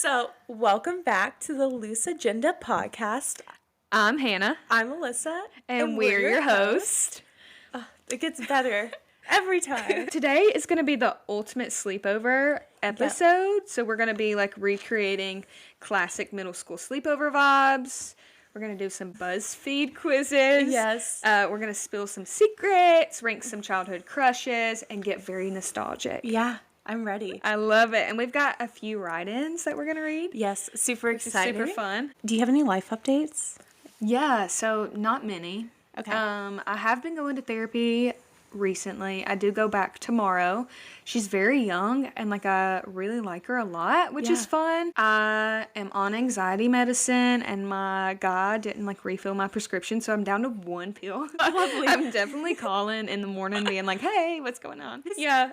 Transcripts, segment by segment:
So, welcome back to the Loose Agenda podcast. I'm Hannah. I'm Alyssa. And we're your hosts. It gets better every time. Today is going to be the ultimate sleepover episode. So we're going to be like recreating classic middle school sleepover vibes. We're going to do some BuzzFeed quizzes. Yes. We're going to spill some secrets, rank some childhood crushes, and get very nostalgic. Yeah, I'm ready. I love it. And we've got a few write-ins that we're going to read. Yes, super exciting. Super fun. Do you have any life updates? Yeah, so not many. Okay. I have been going to therapy recently. I do go back tomorrow. She's very young and I really like her a lot, which is fun. I am on anxiety medicine and my guy didn't refill my prescription, so I'm down to one pill. Lovely. I'm definitely calling in the morning being like, hey, what's going on? Yeah,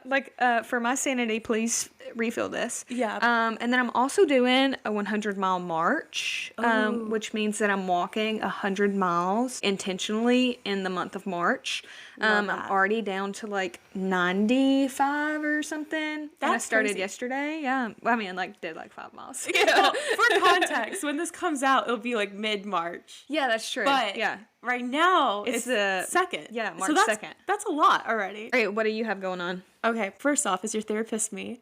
for my sanity, please refill this. Yeah. And then I'm also doing a 100-mile march, which means that I'm walking 100 miles intentionally in the month of March. I'm already down to 95 or something. And I started crazy. yesterday. Yeah. Well, I mean, did 5 miles. Well, for context, when this comes out, it'll be mid-March. Yeah, that's true. But yeah, right now, It's the 2nd. yeah, March so 2nd. That's a lot already. All right, what do you have going on? Okay, first off, is your therapist me?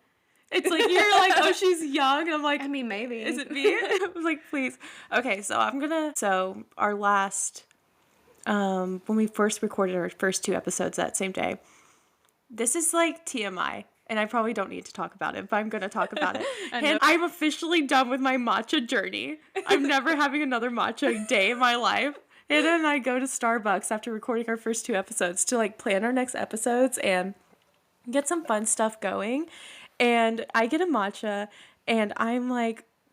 It's you're oh, she's young. And I'm I mean, maybe. is it me? I was please. Okay, so our last, when we first recorded our first 2 episodes that same day, this is TMI, and I probably don't need to talk about it, but I'm going to talk about it. And I'm officially done with my matcha journey. I'm never having another matcha day in my life. Hannah and I go to Starbucks after recording our first 2 episodes to plan our next episodes and get some fun stuff going. And I get a matcha, and I'm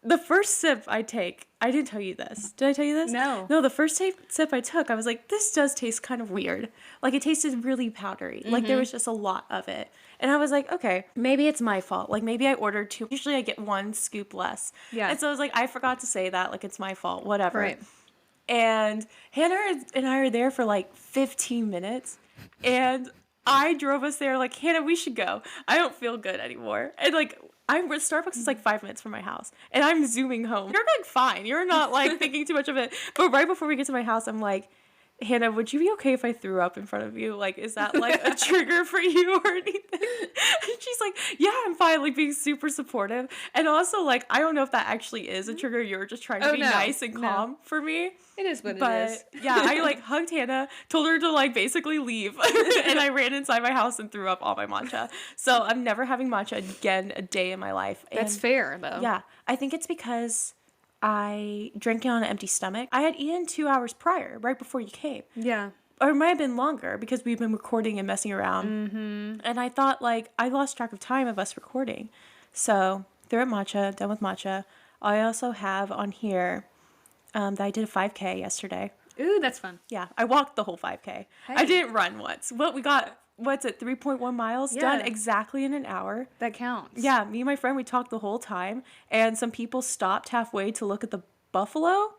the first sip I take, I didn't tell you this. Did I tell you this? No. No, the first sip I took, I was this does taste kind of weird. It tasted really powdery. There was just a lot of it. And I was okay, maybe it's my fault.Maybe I ordered 2. Usually I get 1 scoop less. Yeah. And so I was I forgot to say that. It's my fault. Whatever. Right. And Hannah and I are there for 15 minutes. And I drove us there Hannah, we should go. I don't feel good anymore. And Starbucks is 5 minutes from my house. And I'm zooming home. You're fine. You're not thinking too much of it. But right before we get to my house, I'm Hannah, would you be okay if I threw up in front of you? Is that a trigger for you or anything? And she's yeah, I'm fine. Being super supportive. And also I don't know if that actually is a trigger. You're just trying to be nice and calm for me. It is what but, it is. Yeah, I hugged Hannah, told her to basically leave. And I ran inside my house and threw up all my matcha. So I'm never having matcha again a day in my life. That's fair though. Yeah. I think it's because I drank it on an empty stomach. I had eaten 2 hours prior, right before you came. Yeah. Or it might have been longer because we've been recording and messing around. Mm-hmm. And I thought, I lost track of time of us recording. So, they're at matcha, done with matcha. I also have on here that I did a 5K yesterday. Ooh, that's fun. Yeah, I walked the whole 5K. Hey. I didn't run once. But we got, 3.1 miles done exactly in an hour. That counts. Yeah, me and my friend, we talked the whole time. And some people stopped halfway to look at the buffalo.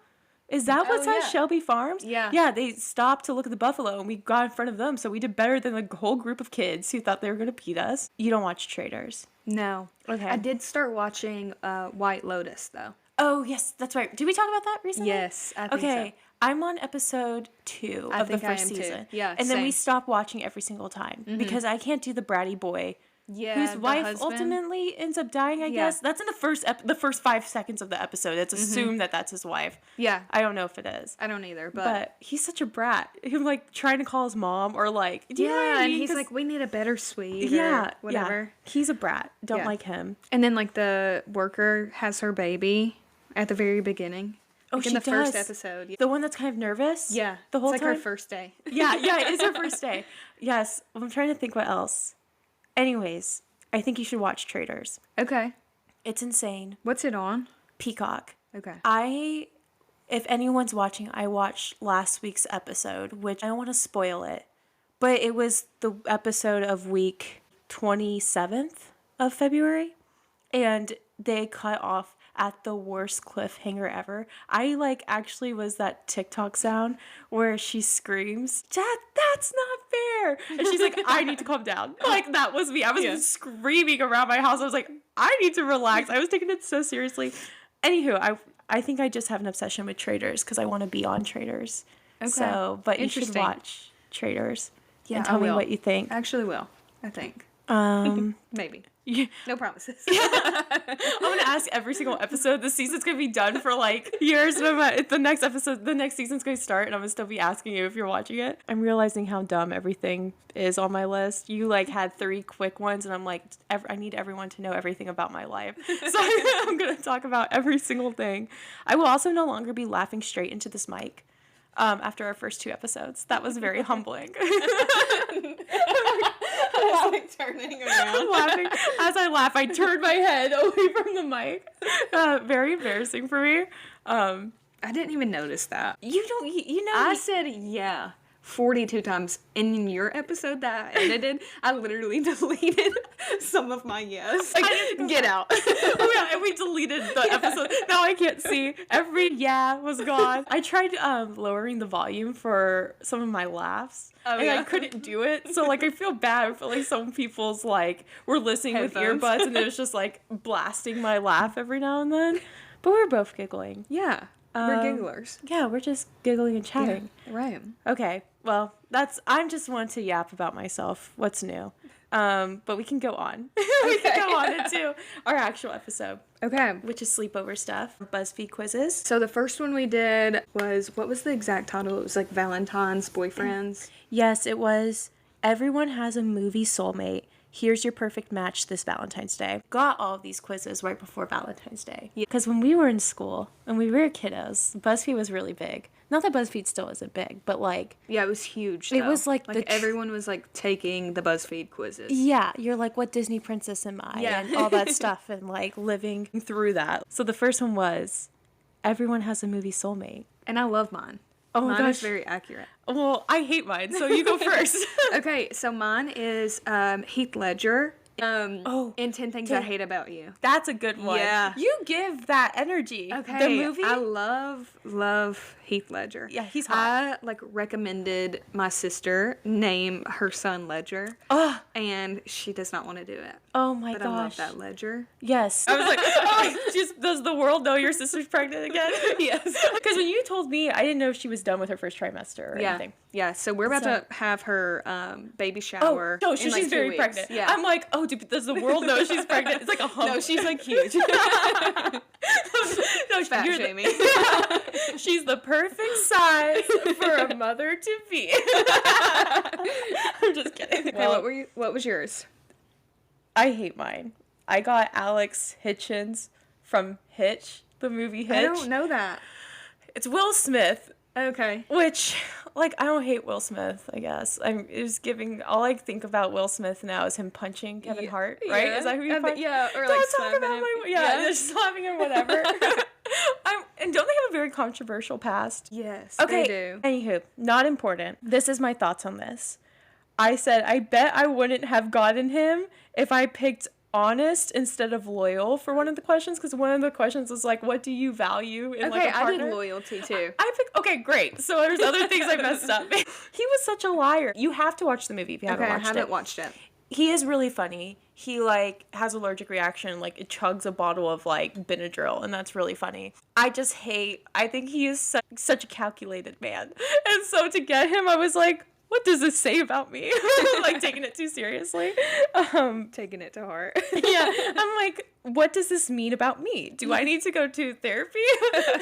Is that what's on Shelby Farms? Yeah. Yeah, they stopped to look at the buffalo, and we got in front of them, so we did better than the whole group of kids who thought they were going to beat us. You don't watch Traders. No. Okay. I did start watching White Lotus, though. Oh, yes, that's right. Did we talk about that recently? Yes, I think so. I'm on episode 2 of the first season. Too. Yeah, and then same. we stopped watching every single time because I can't do the bratty boy. Yeah, whose wife husband. Ultimately ends up dying, I guess. That's in the first 5 seconds of the episode. It's assumed that that's his wife. Yeah. I don't know if it is. I don't either, but he's such a brat. Him trying to call his mom or do you know what I mean? And he's we need a better suite or whatever. Yeah. He's a brat. Don't like him. And then the worker has her baby at the very beginning. Oh, she in the does. first episode. Yeah. The one that's kind of nervous? Yeah. The whole it's time? her first day. Yeah, it is her first day. Yes. I'm trying to think what else. Anyways, I think you should watch Traders. Okay. It's insane. What's it on? Peacock. Okay. If anyone's watching, I watched last week's episode, which I don't want to spoil it, but it was the episode of week 27th of February, and they cut off at the worst cliffhanger ever. I like actually was that TikTok sound where she screams, Dad, that's not fair. And she's like, I need to calm down. Like that was me. I was screaming around my house. I was like, I need to relax. I was taking it so seriously. Anywho, I think I just have an obsession with Traitors because I want to be on Traitors. Okay. So, but you should watch Traitors. Yeah, and tell me what you think. I actually will, I think. Maybe. Yeah. No promises. I'm gonna ask every single episode. The season's gonna be done for like years, and the next season's gonna start, and I'm gonna still be asking you if you're watching it. I'm realizing how dumb everything is on my list. You like had 3 quick ones, and I'm like, I need everyone to know everything about my life. So I'm gonna talk about every single thing. I will also no longer be laughing straight into this mic. After our first 2 episodes. That was very humbling. I was like turning around. I'm laughing. As I laugh, I turn my head away from the mic. Very embarrassing for me. I didn't even notice that. You know. I said 42 times. In your episode that I edited, I literally deleted some of my yes. Like, get out. Oh yeah, and we deleted the episode. Now I can't see. Every was gone. I tried lowering the volume for some of my laughs. And I couldn't do it. So like I feel bad for like some people's like we're listening headphones. with earbuds and it was just like blasting my laugh every now and then. But we're both giggling. Yeah. We're gigglers. Yeah, we're just giggling and chatting. Yeah, right. Okay. Well, I'm just one to yap about myself. What's new? But we can go on. We can go on into our actual episode. Okay. Which is sleepover stuff. BuzzFeed quizzes. So the first one we did was, what was the exact title? It was like Valentine's Boyfriends. Yes, it was Everyone Has a Movie Soulmate. Here's your perfect match this Valentine's Day. Got all of these quizzes right before Valentine's Day. Because when we were in school and we were kiddos, BuzzFeed was really big. Not that BuzzFeed still isn't big, but like... Yeah, it was huge, though. It was like everyone was like taking the BuzzFeed quizzes. Yeah, you're like, what Disney princess am I? Yeah. And all that stuff and like living through that. So the first one was, Everyone Has a Movie Soulmate. And I love mine. Oh my mine gosh. is very accurate. Well, I hate mine, so you go first. Okay, so mine is Heath Ledger. In 10 Things I Hate About You. That's a good one. Yeah. You give that energy. Okay. The movie? I love Heath Ledger. Yeah, he's hot. I recommended my sister name her son Ledger. And she does not want to do it. Oh my gosh. But I love that Ledger. Yes. I was like, does the world know your sister's pregnant again? Yes. Because when you told me, I didn't know if she was done with her first trimester or anything. Yeah, so we're about to have her baby shower. Oh, so she's very pregnant. Yeah. I'm like, does the world know she's pregnant? It's like a hump. No, she's like huge. No, fat shaming. She's the perfect size for a mother to be. I'm just kidding. Okay, Well, what was yours? I hate mine. I got Alex Hitchens from Hitch, the movie Hitch. I don't know that. It's Will Smith. Okay. Which, like, I don't hate Will Smith, I guess. All I think about Will Smith now is him punching Kevin Hart, right? Yeah. Is that who you punch? Yeah, or don't like talk about him. just slapping him, whatever. And don't they have a very controversial past? Yes, Okay, they do. Anywho, not important. This is my thoughts on this. I said, I bet I wouldn't have gotten him if I picked honest instead of loyal for one of the questions, because one of the questions was like, what do you value in like a partner? I did loyalty too. I picked, okay, great. So there's other things I messed up. He was such a liar. You have to watch the movie if you haven't watched it. I haven't watched it. He is really funny. He like has allergic reaction, like it chugs a bottle of like Benadryl, and that's really funny. I think he is such a calculated man. And so to get him, I was like, what does this say about me? Like taking it too seriously. Taking it to heart. Yeah. I'm like, what does this mean about me? Do I need to go to therapy?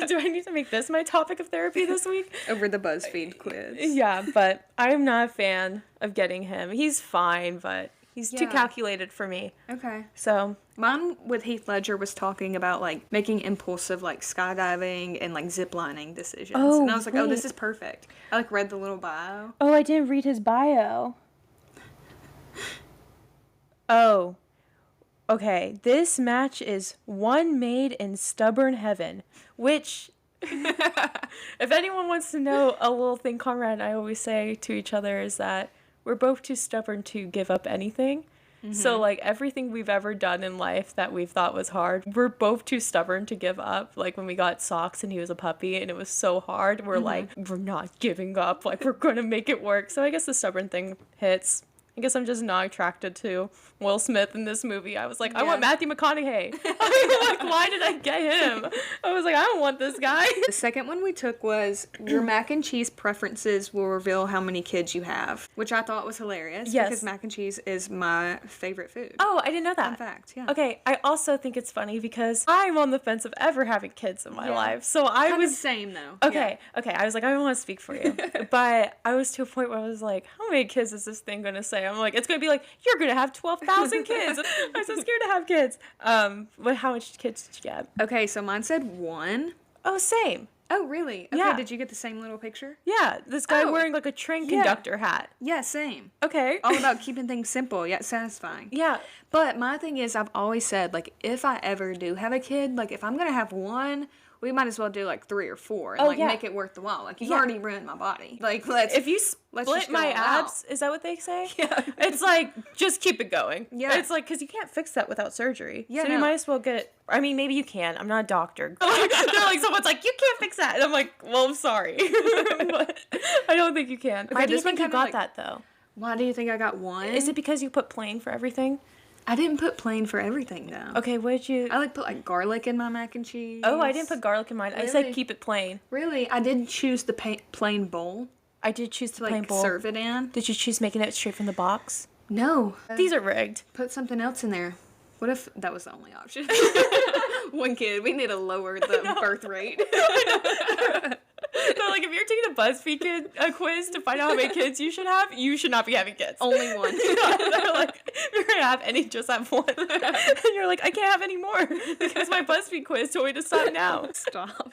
Do I need to make this my topic of therapy this week? Over the BuzzFeed quiz. Yeah, but I'm not a fan of getting him. He's fine, but he's too calculated for me. Okay. So mine with Heath Ledger was talking about like making impulsive like skydiving and like ziplining decisions. Oh, and I was like, wait. this is perfect. I like read the little bio. Oh, I didn't read his bio. Oh. Okay, this match is one made in stubborn heaven, which, if anyone wants to know a little thing Conrad and I always say to each other is that we're both too stubborn to give up anything. So, like, everything we've ever done in life that we've thought was hard, we're both too stubborn to give up. Like, when we got socks and he was a puppy and it was so hard, we're like, we're not giving up. Like, we're going to make it work. So I guess the stubborn thing hits. I guess I'm just not attracted to Will Smith in this movie. I was like, I want Matthew McConaughey. Like, why did I get him? I was like, I don't want this guy. The second one we took was your mac and cheese preferences will reveal how many kids you have, which I thought was hilarious. Yes. Because mac and cheese is my favorite food. Oh, I didn't know that. Fun fact, yeah. Okay, I also think it's funny because I'm on the fence of ever having kids in my life. So I I'm was the same though. Okay, I was like, I don't want to speak for you. But I was to a point where I was like, how many kids is this thing going to say? I'm like, it's going to be like, you're going to have 12,000 kids. I'm so scared to have kids. But how much kids did you get? Okay, so mine said 1. Oh, same. Oh, really? Okay, Yeah. did you get the same little picture? Yeah, this guy Oh. wearing like a train conductor hat. Yeah, same. Okay. All about keeping things simple yet satisfying. Yeah. But my thing is, I've always said, like, if I ever do have a kid, like, if I'm going to have one, we might as well do, like, 3 or 4 and, make it worth the while. Like, you've already ruined my body. Like, If you let's split just go my all out. abs, is that what they say? Yeah. It's like, just keep it going. Yeah. It's like, because you can't fix that without surgery. Yeah, So you no. might as well get, I mean, maybe you can. I'm not a doctor. They're like, someone's like, you can't fix that. And I'm like, well, I'm sorry. But I don't think you can. Why do you this one think you kinda got like- that, though? Why do you think I got 1? Is it because you put plain for everything? I didn't put plain for everything, though. Okay, what did you... I, like, put, like, garlic in my mac and cheese. Oh, I didn't put garlic in mine. I said Really? keep it plain. Really? I did choose the plain bowl I did choose the to, like, plain bowl. serve it in. Did you choose making it straight from the box? No. These are rigged. Put something else in there. What if that was the only option? 1 kid. We need to lower the birth rate. No, like, if you're taking a BuzzFeed quiz to find out how many kids you should have, you should not be having kids. Only 1. They're like, you're gonna have any, just have 1. And you're like, I can't have any more because my BuzzFeed quiz told me to stop now. Stop.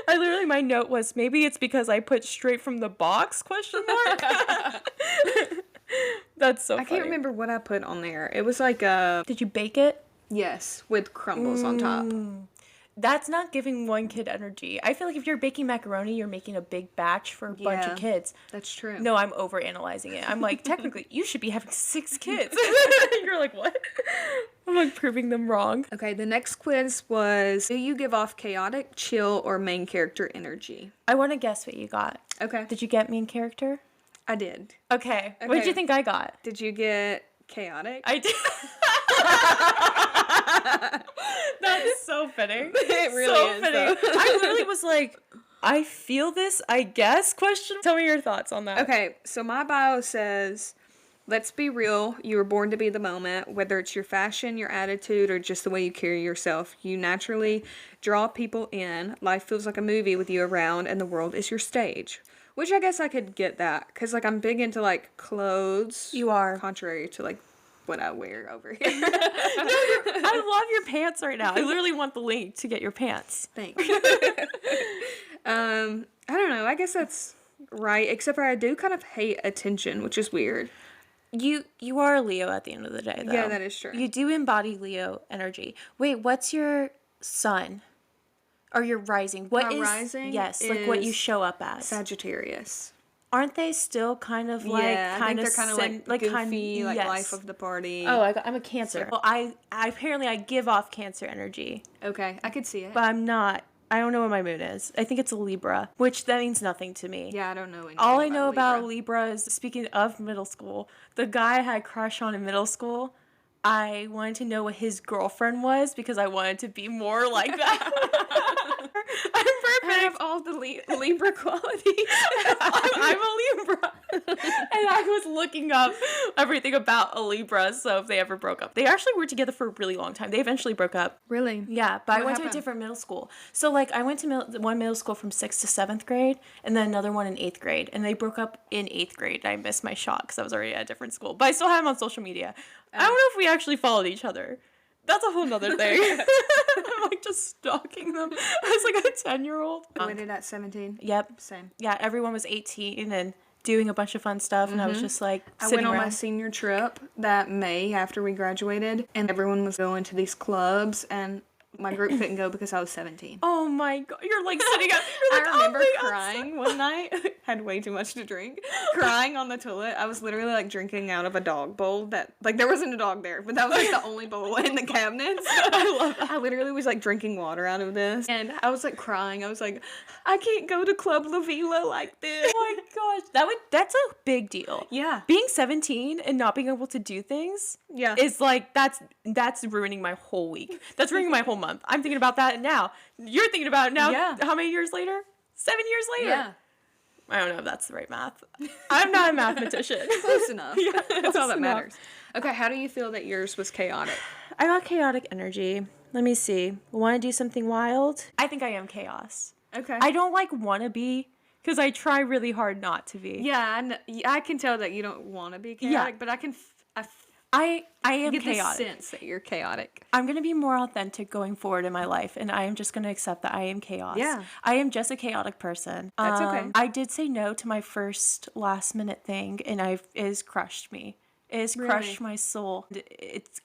I literally, my note was, maybe it's because I put straight from the box, question mark. That's so funny. I can't remember what I put on there. It was like a... Did you bake it? Yes, with crumbles on top. That's not giving 1 kid energy. I feel like if you're baking macaroni, you're making a big batch for a bunch Yeah. of kids. That's true. No, I'm overanalyzing it. I'm like, technically, you should be having 6 kids. You're like, what? I'm like proving them wrong. Okay, the next quiz was, do you give off chaotic, chill, or main character energy? I want to guess what you got. Okay. Did you get main character? I did. Okay. What did you think I got? Did you get chaotic? I did. That's so fitting. It really so is, fitting. though. I literally was like, I feel this, I guess, question. Tell me your thoughts on that. Okay, so my bio says, let's be real, you were born to be the moment. Whether it's your fashion, your attitude, or just the way you carry yourself, you naturally draw people in. Life feels like a movie with you around, and the world is your stage. Which I guess I could get that, because, like, I'm big into, like, clothes. You are. Contrary to, like, what I wear over here. I love your pants right now. I literally want the link to get your pants. Thanks. I don't know. I guess that's right. Except for I do kind of hate attention, which is weird. You are a Leo at the end of the day, though. Yeah, that is true. You do embody Leo energy. Wait, what's your sun? Or your rising? What My is rising yes, like what you is show up as? Sagittarius. Aren't they still kind of like Yeah, I think they're kind of like goofy, like yes. life of the party. Oh, I'm a Cancer. Well, I apparently I give off Cancer energy, Okay, I could see it. but I'm not. I don't know what my moon is. I think it's a Libra, which that means nothing to me. Yeah, I don't know anything All I know about Libra. Libra is, speaking of middle school, the guy I had a crush on in middle school, I wanted to know what his girlfriend was because I wanted to be more like that. I'm I perfect. have all the Libra qualities. I'm a Libra. And I was looking up everything about a Libra, so if they ever broke up. They actually were together for a really long time. They eventually broke up. Really? Yeah, but I What went to happened? a different middle school. So, like, I went to one middle school from 6th to 7th grade, and then another one in 8th grade. And they broke up in 8th grade. I missed my shot because I was already at a different school. But I still have them on social media. I don't know if we actually followed each other. That's a whole nother thing. I'm, like, just stalking them. I was like a 10-year-old. I waited at 17. Yep. Same. Yeah, everyone was 18 and doing a bunch of fun stuff, and I was just like I sitting went on around. my senior trip that May after we graduated, and everyone was going to these clubs, and my group couldn't go because I was 17. Oh my god, you're like sitting up. You're I like, remember oh my God. crying one night. had way too much to drink, crying on the toilet. I was literally like drinking out of a dog bowl that, like, there wasn't a dog there, but that was like the only bowl in the cabinets. I love that. I literally was like drinking water out of this, and I was like crying. I was like, I can't go to Club La Vila like this. Oh my gosh, that's a big deal. Yeah. Being 17 and not being able to do things is like, that's ruining my whole week. That's ruining my whole month. I'm thinking about that now. You're thinking about it now. Yeah. How many years later? 7 years later. Yeah. I don't know if that's the right math. I'm not a mathematician. Close enough. Yeah, That's all that enough. matters. Okay, how do you feel that yours was chaotic? I got chaotic energy. Let me see. Want to do something wild? I think I am chaos. Okay. I don't like want to be, because I try really hard not to be. Yeah, I can tell that you don't want to be chaotic, but I can I am get chaotic. the sense that you're chaotic. I'm going to be more authentic going forward in my life, and I am just going to accept that I am chaos. Yeah. I am just a chaotic person. That's okay. I did say no to my first last minute thing, and it has crushed me. It has crushed my soul.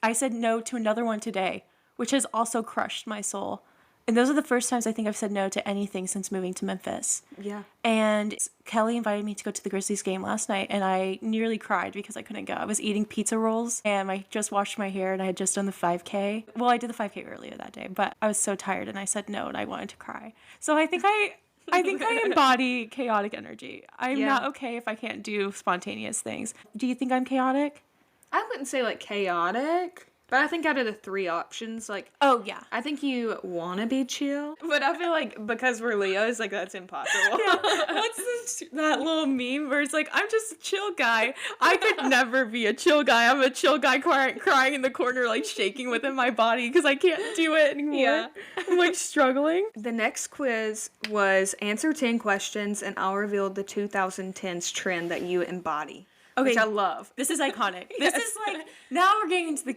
I said no to another one today, which has also crushed my soul. And those are the first times I think I've said no to anything since moving to Memphis. Yeah. And Kelly invited me to go to the Grizzlies game last night, and I nearly cried because I couldn't go. I was eating pizza rolls, and I just washed my hair, and I had just done the 5K. Well, I did the 5K earlier that day, but I was so tired, and I said no, and I wanted to cry. So I think I embody chaotic energy. I'm not okay if I can't do spontaneous things. Do you think I'm chaotic? I wouldn't say like chaotic, but I think out of the three options, like, Oh, yeah. I think you want to be chill, but I feel like because we're Leos, like, that's impossible. What's that little meme where it's like, I'm just a chill guy. I could never be a chill guy. I'm a chill guy crying in the corner, like shaking within my body because I can't do it anymore. Yeah. I'm like struggling. The next quiz was answer 10 questions, and I'll reveal the 2010s trend that you embody. Okay. Which I love. This is iconic. This is like, now we're getting into the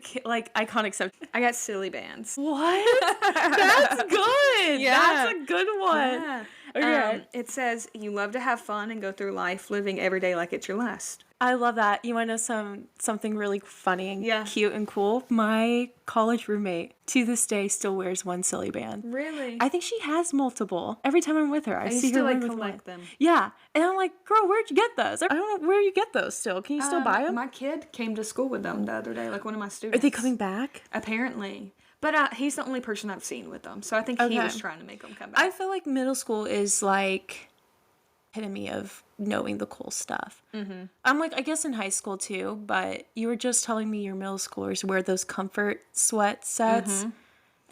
iconic stuff. I got silly bands. What? That's good. Yeah. That's a good one. Yeah. Okay. It says you love to have fun and go through life living every day like it's your last. I love that. You want to know something really funny and cute and cool? My college roommate, to this day, still wears one silly band. Really? I think she has multiple. Every time I'm with her, I see her like with collect one. them. Yeah. And I'm like, girl, where'd you get those? I don't know where you get those still. Can you still buy them? My kid came to school with them the other day, like one of my Are students. they coming back? Apparently. But he's the only person I've seen with them, so I think he was trying to make them come back. I feel like middle school is like epitome of knowing the cool stuff. Mm-hmm. I'm like, I guess in high school too, but you were just telling me your middle schoolers wear those comfort sweat sets. Mm-hmm.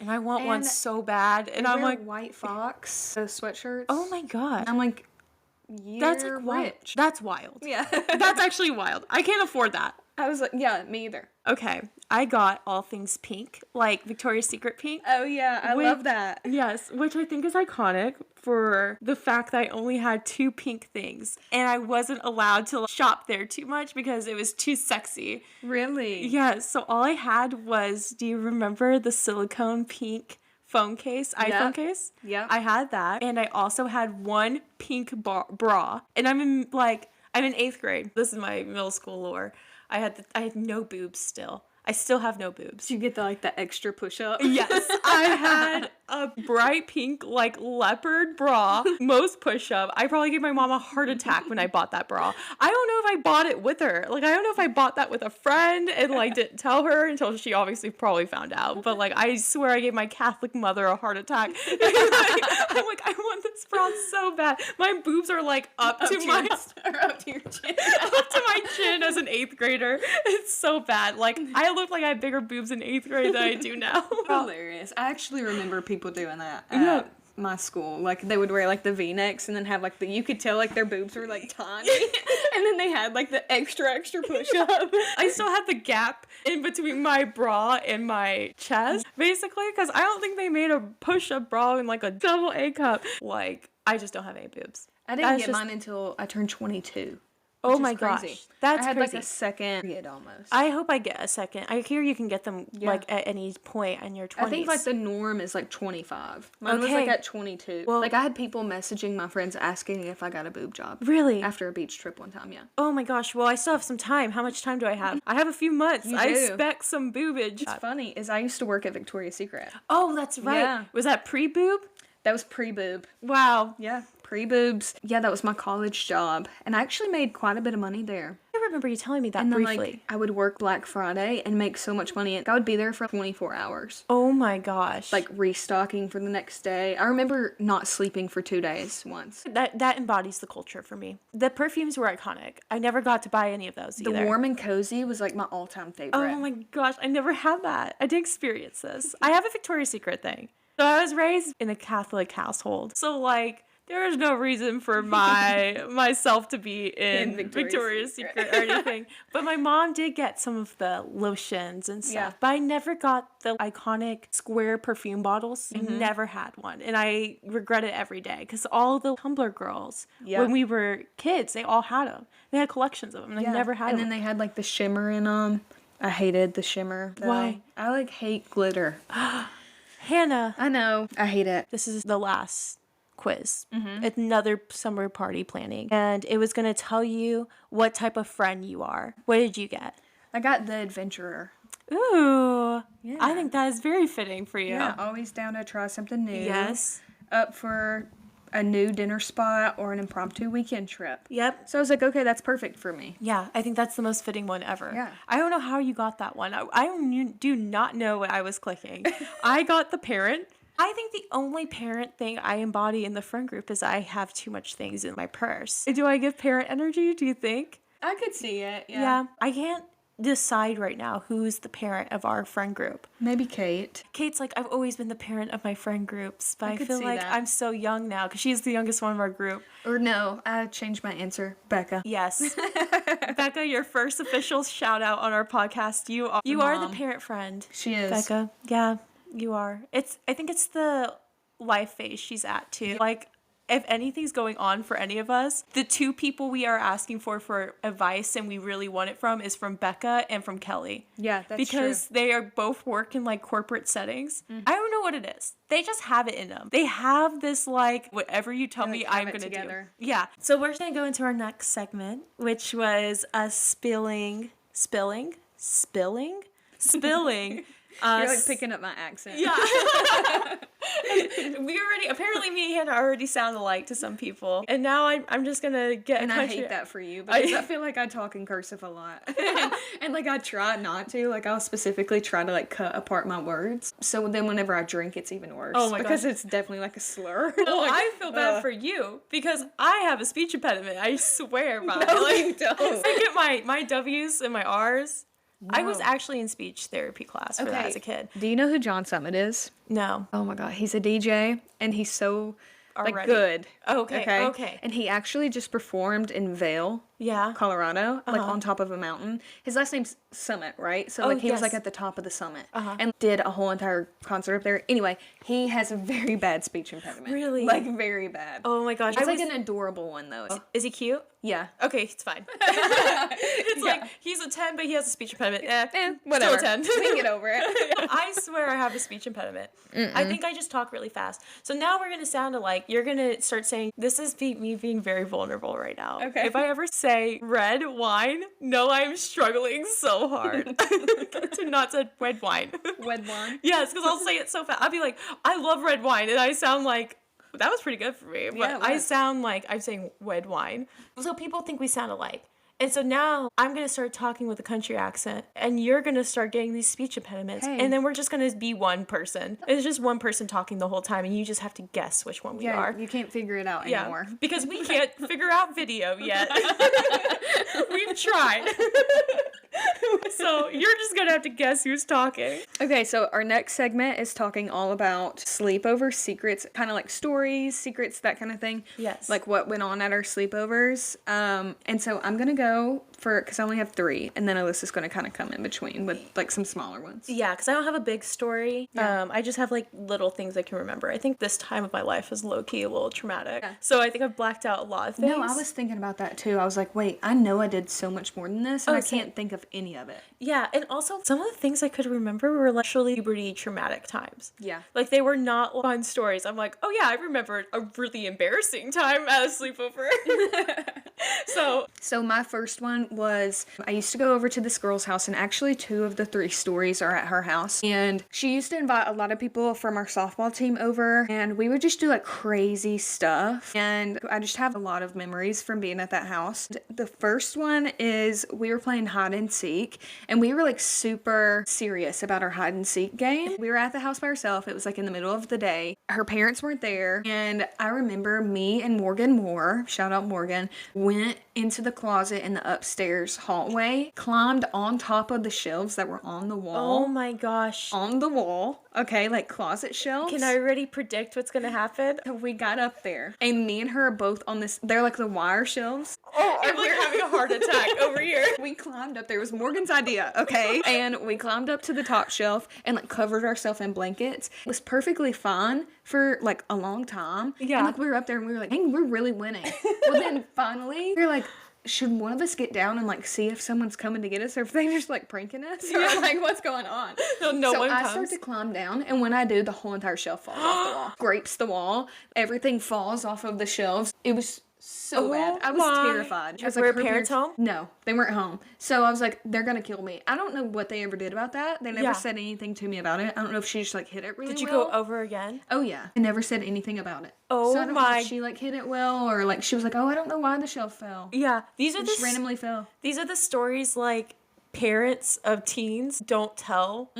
And I want one so bad. And I'm like, White Fox, those sweatshirts. oh my God. I'm like, that's like wild. rich. That's wild. Yeah. That's actually wild. I can't afford that. I was like, yeah, me either. Okay. I got all things pink, like Victoria's Secret pink. Oh, yeah. I love that. Yes, which I think is iconic for the fact that I only had 2 pink things. And I wasn't allowed to shop there too much because it was too sexy. Really? Yes, so all I had was, do you remember the silicone pink phone case, iPhone case? Yeah. I had that. And I also had one pink bra. And I'm in 8th grade. This is my middle school lore. I had no boobs still. I still have no boobs. Did you get the extra push-up? Yes, I had a bright pink, like, leopard bra, most push-up. I probably gave my mom a heart attack when I bought that bra. I don't know if I bought it with her. Like, I don't know if I bought that with a friend and, like, didn't tell her until she obviously probably found out. But, like, I swear I gave my Catholic mother a heart attack. I'm like, I want this bra so bad. My boobs are, like, up to your chin. Up to my chin as an 8th grader. It's so bad. Like, I looked like I had bigger boobs in 8th grade than I do now. Hilarious. I actually remember people doing that at my school. Like, they would wear, like, the V-necks and then have, like, you could tell, like, their boobs were, like, tiny. And then they had, like, the extra push-up. I still had the gap in between my bra and my chest, basically, because I don't think they made a push-up bra in, like, a double A cup. Like, I just don't have any boobs. I didn't get mine until I turned 22. Oh my gosh. That's I had crazy. like a second period almost. I hope I get a second. I hear you can get them like at any point in your 20s. I think like the norm is like 25. Mine was like at 22. Well, like I had people messaging my friends asking if I got a boob job. Really? After a beach trip one time, yeah. Oh my gosh. Well, I still have some time. How much time do I have? I have a few months. I expect some boobage. What's funny is I used to work at Victoria's Secret. Oh, that's right. Yeah. Was that pre-boob? That was pre-boob. Wow. Yeah. pre-boobs. Yeah, that was my college job. And I actually made quite a bit of money there. I remember you telling me that And then, briefly. like, I would work Black Friday and make so much money. I would be there for 24 hours. Oh my gosh. Like, restocking for the next day. I remember not sleeping for 2 days once. That embodies the culture for me. The perfumes were iconic. I never got to buy any of those either. The Warm and Cozy was, like, my all-time favorite. Oh my gosh, I never had that. I did experience this. I have a Victoria's Secret thing. So I was raised in a Catholic household. So, like, there is no reason for myself to be in Victoria's Secret or anything. But my mom did get some of the lotions and stuff. Yeah. But I never got the iconic square perfume bottles. I never had one. And I regret it every day. Because all the Tumblr girls, when we were kids, they all had them. They had collections of them. And I never had them. And then they had, like, the shimmer in them. I hated the shimmer, though. Why? I, like, hate glitter. Hannah. I know. I hate it. This is the last quiz. Another summer party planning. And it was going to tell you what type of friend you are. What did you get? I got the adventurer. Ooh. Yeah. I think that is very fitting for you. Yeah, always down to try something new. Yes. Up for a new dinner spot or an impromptu weekend trip. Yep. So I was like, okay, that's perfect for me. Yeah, I think that's the most fitting one ever. Yeah. I don't know how you got that one. I do not know what I was clicking. I got the parent. I think the only parent thing I embody in the friend group is I have too much things in my purse. Do I give parent energy, do you think? I could see it, Yeah. I can't decide right now who's the parent of our friend group. Maybe Kate. Kate's like, I've always been the parent of my friend groups, but I could feel see like that. I'm so young now because she's the youngest one of our group. Or no, I changed my answer. Becca. Yes. Becca, your first official shout out on our podcast. You are the parent friend. She is. Becca. Yeah, you are. I think it's the life phase she's at too. Like, if anything's going on for any of us, the two people we are asking for advice and we really want it from is from Becca and from Kelly. Yeah, that's because they are both work in like corporate settings. I don't know what it is. They just have it in them. They have this like, whatever you tell me, I'm going to do. Yeah. So we're just going to go into our next segment, which was us spilling. You're like picking up my accent. Yeah. Apparently me and Hannah already sound alike to some people. And now I'm just gonna get And I hate that for you because I feel like I talk in cursive a lot. and like I try not to. Like I'll specifically try to like cut apart my words. So then whenever I drink it's even worse. Oh my because gosh. it's definitely like a slur. Well, like, I feel bad for you because I have a speech impediment. I swear by it. No, Like, you don't. I get my W's and my R's. I was actually in speech therapy class for that as a kid. Do you know who John Summit is? No. Oh my god, he's a DJ and he's so like Already. good. Okay. And he actually just performed in Vail, Yeah. Colorado, like on top of a mountain. His last name's Summit, right? So like he was like at the top of the summit and did a whole entire concert up there. Anyway, he has a very bad speech impediment. Really? Like very bad. Oh my gosh. It's like an adorable one though. Is he cute? Yeah. Okay, it's fine. It's like he's a 10, but he has a speech impediment. Whatever. Still a 10. We can get over it. I swear I have a speech impediment. I think I just talk really fast. So now we're going to sound alike. You're going to start saying, this is me being very vulnerable right now. Okay. If I ever say red wine, no, I'm struggling so hard to not say red wine. Red wine. Yes, because I'll say it so fast. I'll be like, I love red wine. And I sound like, that was pretty good for me. But Yeah, it I was. sound like I'm saying red wine. So people think we sound alike. And so now I'm going to start talking with a country accent and you're going to start getting these speech impediments. Hey. And then we're just going to be one person. It's just one person talking the whole time and you just have to guess which one we are. You can't figure it out Yeah, anymore. because we can't figure out video yet. We've tried. So you're just going to have to guess who's talking. Okay, so our next segment is talking all about sleepover secrets, kind of like stories, secrets, that kind of thing. Yes. Like what went on at our sleepovers. And so I'm going to go because I only have 3, and then Alyssa's going to kind of come in between with like some smaller ones. Yeah, because I don't have a big story. Yeah. I just have like little things I can remember. I think this time of my life is low-key a little traumatic. Yeah. So I think I've blacked out a lot of things. No, I was thinking about that too. I was like, wait, I know I did so much more than this, and I same. can't think of any of it. Yeah, and also some of the things I could remember were like actually puberty traumatic times. Yeah. Like they were not fun stories. I'm like, oh yeah, I remembered a really embarrassing time at a sleepover. So my first one was, I used to go over to this girl's house, and actually 2 of the 3 stories are at her house. And she used to invite a lot of people from our softball team over, and we would just do like crazy stuff. And I just have a lot of memories from being at that house. The first one is we were playing hide and seek, and we were like super serious about our hide and seek game. We were at the house by ourselves. It was like in the middle of the day. Her parents weren't there, and I remember me and Morgan Moore, shout out Morgan, went into the closet in the upstairs hallway, climbed on top of the shelves that were on the wall. Oh my gosh. On the wall. Okay, like closet shelves. Can I already predict what's gonna happen? We got up there, and me and her are both on this, they're like the wire shelves. Oh, I'm like having a heart attack over here. We climbed up there. It was Morgan's idea, okay? And we climbed up to the top shelf and like covered ourselves in blankets. It was perfectly fine for like a long time. Yeah. And like we were up there and we were like, dang, we're really winning. Well, then finally, we were like, should one of us get down and like see if someone's coming to get us, or if they're just like pranking us, or like what's going on? No so one I comes. start to climb down, and when I do, the whole entire shelf falls off the wall, scrapes the wall, everything falls off of the shelves. It was so bad. I was terrified. I was Were like, her parents home? No, they weren't home. So I was like, they're gonna kill me. I don't know what they ever did about that. They never Yeah. said anything to me about it. I don't know if she just like hit it really well. Did you go over again? Oh yeah. They never said anything about it. Oh so I don't know my- if she like hit it well, or like she was like, oh, I don't know why the shelf fell. Yeah. These are It just randomly fell. These are the stories like parents of teens don't tell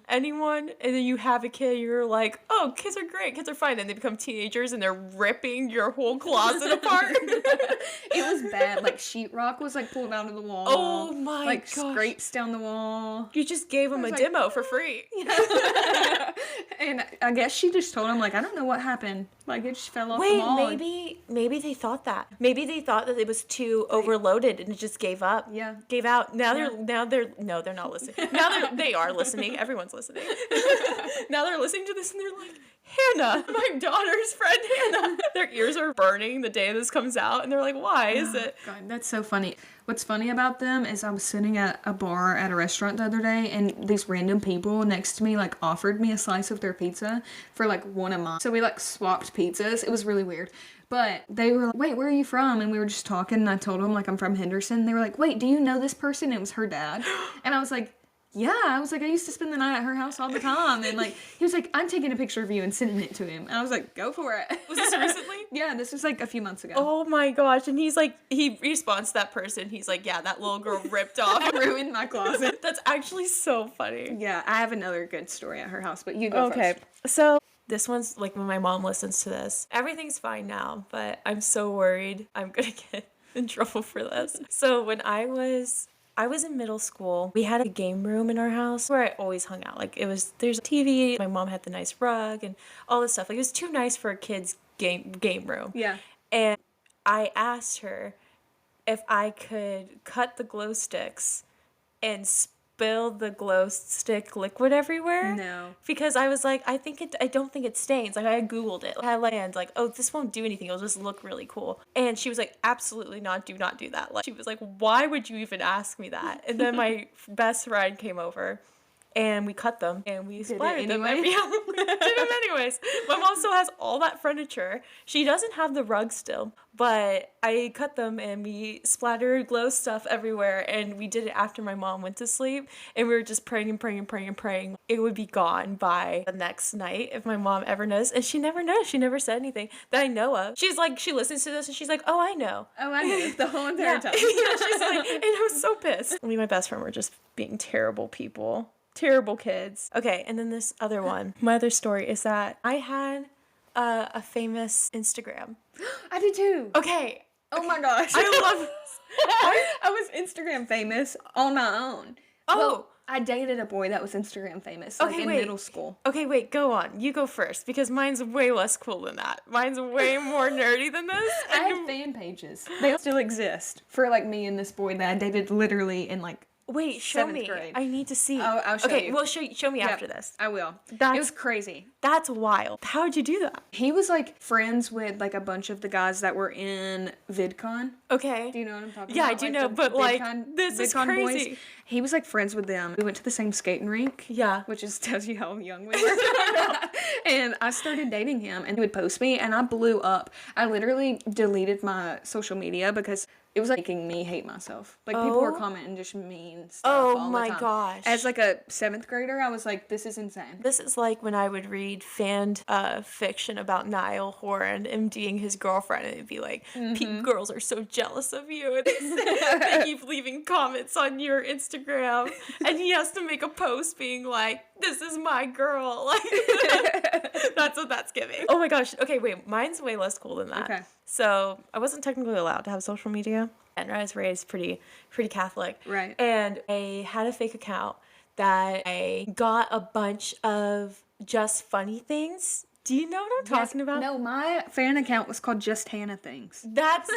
anyone, and then you have a kid, you're like, oh, kids are great, kids are fine, and they become teenagers and they're ripping your whole closet apart. It was bad. Like sheetrock was like pulled out of the wall. Oh my like gosh. scrapes down the wall. You just gave them a like, demo for free. And I guess she just told him like, I don't know what happened. Like it just fell off the Wait, wall. maybe they thought that. Maybe they thought that it was too overloaded and it just gave up. Yeah. Gave out. Now they're not listening. Now they are listening. Everyone's listening. Now they're listening to this and they're like, Hannah, my daughter's friend Hannah. Their ears are burning the day this comes out, and they're like, why is it? God, that's so funny. What's funny about them is I was sitting at a bar at a restaurant the other day, and these random people next to me like offered me a slice of their pizza for like one of mine. So we like swapped pizzas. It was really weird. But they were like, wait, where are you from? And we were just talking, and I told them like I'm from Henderson. They were like, wait, do you know this person? It was her dad. And I was like, yeah. I was like, I used to spend the night at her house all the time. And like, he was like, I'm taking a picture of you and sending it to him. And I was like, go for it. Was this recently? Yeah, this was like a few months ago. Oh my gosh. And he's like, he responds to that person. He's like, yeah, that little girl ripped off. I ruined my closet. That's actually so funny. Yeah, I have another good story at her house, but you go first. So this one's like when my mom listens to this. Everything's fine now, but I'm so worried I'm gonna get in trouble for this. So when I was in middle school, we had a game room in our house where I always hung out. Like there's a TV, my mom had the nice rug and all this stuff. Like it was too nice for a kid's game room. Yeah. And I asked her if I could cut the glow sticks and spill the glow stick liquid everywhere. No. Because I was like, I don't think it stains. Like I Googled it. I landed like, oh, this won't do anything. It'll just look really cool. And she was like, absolutely not. Do not do that. Like she was like, why would you even ask me that? And then my best friend came over. And we cut them, and we splattered them. Yeah, we did them anyways. My mom still has all that furniture. She doesn't have the rug still, but I cut them, and we splattered glow stuff everywhere, and we did it after my mom went to sleep, and we were just praying and praying and praying and praying. It would be gone by the next night if my mom ever knows, and she never knows. She never said anything that I know of. She's like, she listens to this, and she's like, oh, I know. Oh, I knew the whole entire time. Yeah, she's like, and I was so pissed. Me and my best friend were just being terrible people. Terrible kids. Okay, and then this other one. My other story is that I had a famous Instagram. I did too. Okay. Oh my gosh. I love this. I was Instagram famous on my own. Oh. Well, I dated a boy that was Instagram famous like in middle school. Okay, wait, go on. You go first because mine's way less cool than that. Mine's way more nerdy than this. I had fan pages. They still exist for like me and this boy that I dated literally in like Wait, show me. Grade. I need to see. I'll show you. Okay, well, show me after this. I will. It was crazy. That's wild. How'd you do that? He was like friends with like a bunch of the guys that were in VidCon. Okay. Do you know what I'm talking about? Yeah, I do know, but like, this is crazy. Boys. He was like friends with them. We went to the same skating rink. Yeah. Which just tells you how young we were. And I started dating him, and he would post me, and I blew up. I literally deleted my social media because It was like making me hate myself. Like people were commenting just mean stuff all the time. Oh my gosh. As like a 7th grader, I was like, this is insane. This is like when I would read fan fiction about Niall Horan MDing his girlfriend, and it'd be like, girls are so jealous of you, and they keep leaving comments on your Instagram, and he has to make a post being like, this is my girl. Like, that's what that's giving. Oh my gosh. Okay, wait, mine's way less cool than that. Okay. So I wasn't technically allowed to have social media, and I was raised pretty Catholic. Right. And I had a fake account that I got a bunch of just funny things. Do you know what I'm talking about? No, my fan account was called Just Hannah Things. That's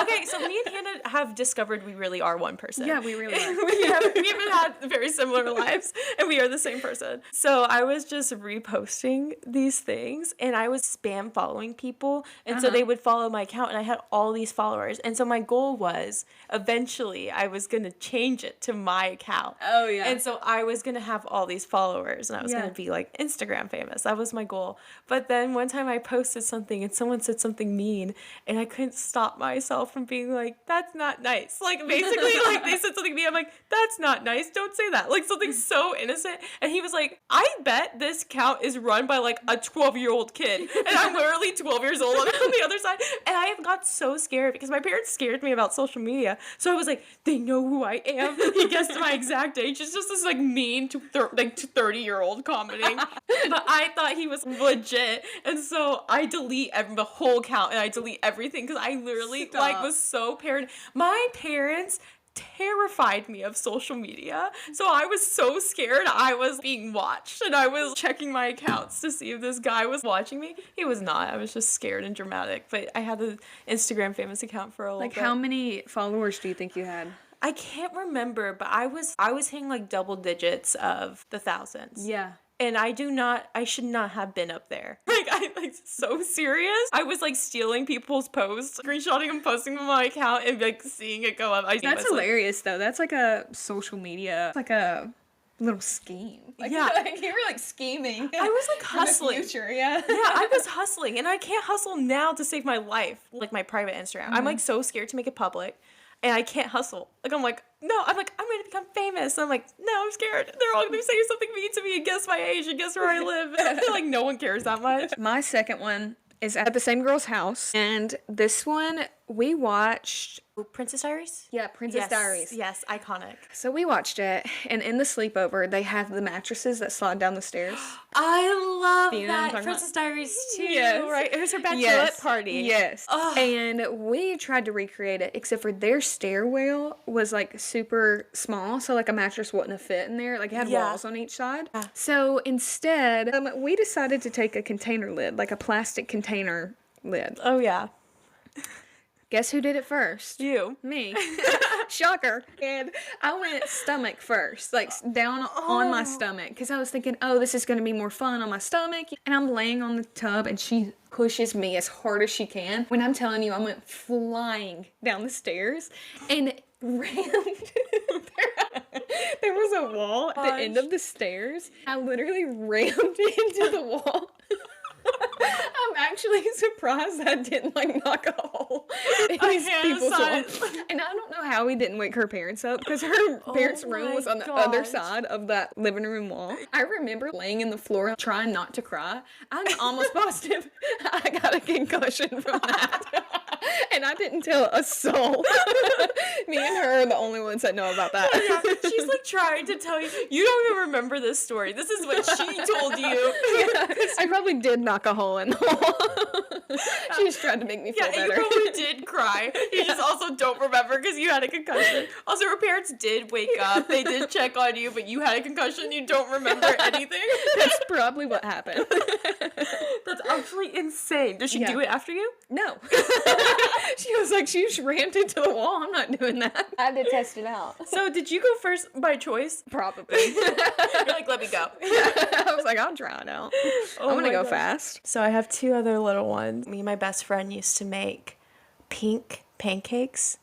okay. So me and Hannah have discovered we really are one person. Yeah, we really are. we haven't had very similar lives, and we are the same person. So I was just reposting these things, and I was spam following people, and so they would follow my account, and I had all these followers, and so my goal was eventually I was gonna change it to my account. Oh yeah. And so I was gonna have all these followers, and I was gonna be like Instagram famous. That was my goal. But then one time I posted something and someone said something mean, and I couldn't stop myself from being like, that's not nice. Like basically like they said something mean, I'm like, that's not nice, don't say that. Like something so innocent. And he was like, I bet this account is run by like a 12-year-old kid. And I'm literally 12 years old on the other side. And I got so scared because my parents scared me about social media. So I was like, they know who I am. He guessed my exact age. It's just this like mean 30-year-old commenting. But I thought he was legit, and so I delete the whole account, and I delete everything because I literally like was so paranoid. My parents terrified me of social media, so I was so scared I was being watched, and I was checking my accounts to see if this guy was watching me. He was not. I was just scared and dramatic. But I had the Instagram famous account for a little bit. Like how many followers do you think you had? I can't remember, but I was hitting like double digits of the thousands. Yeah. And I should not have been up there. Like, I'm like so serious. I was like stealing people's posts, screenshotting and posting them on my account and like seeing it go up. That's hilarious though. That's like a social media, like a little scheme. Like, yeah. Like you were like scheming. I was like hustling. Future, yeah. Yeah, I was hustling, and I can't hustle now to save my life. Like my private Instagram. I'm like so scared to make it public. And I can't hustle. Like, I'm going to become famous. And I'm like, no, I'm scared. They're all going to say something mean to me and guess my age and guess where I live. And like, no one cares that much. My second one is at the same girl's house. And this one, we watched... Princess Diaries? Yeah, Princess Diaries. Yes, iconic. So we watched it, and in the sleepover, they have the mattresses that slide down the stairs. I love You know what I'm that. talking Princess about? Diaries too, Yes. right? It was her bachelorette party. Yes. Ugh. And we tried to recreate it, except for their stairwell was like super small, so like a mattress wouldn't have fit in there. Like it had walls on each side. Yeah. So instead, we decided to take a container lid, like a plastic container lid. Oh, yeah. Guess who did it first? You. Me. Shocker. And I went stomach first, like down on my stomach, because I was thinking, oh, this is going to be more fun on my stomach. And I'm laying on the tub, and she pushes me as hard as she can. When I'm telling you, I went flying down the stairs and rammed. There was a wall at the end of the stairs. I literally rammed into the wall. I'm actually surprised I didn't like knock a hole in these people's wall. And I don't know how we didn't wake her parents up because her parents' room was on the other side of that living room wall. I remember laying in the floor trying not to cry. I'm almost positive I got a concussion from that. And I didn't tell a soul. Me and her are the only ones that know about that. Yeah, she's like trying to tell you. You don't even remember this story. This is what she told you. Yeah, I probably did knock a hole in the wall. She just tried to make me feel better. You probably did cry. You just also don't remember because you had a concussion. Also, her parents did wake up. They did check on you, but you had a concussion. You don't remember anything. That's probably what happened. That's actually insane. Did she do it after you? No. She was like, she just rammed into the wall. I'm not doing that. I had to test it out. So did you go first by choice? Probably. You're like, let me go. I was like, I'll try it out. I'm going to go fast. So I have two other little ones. Me and my best friend used to make pink pancakes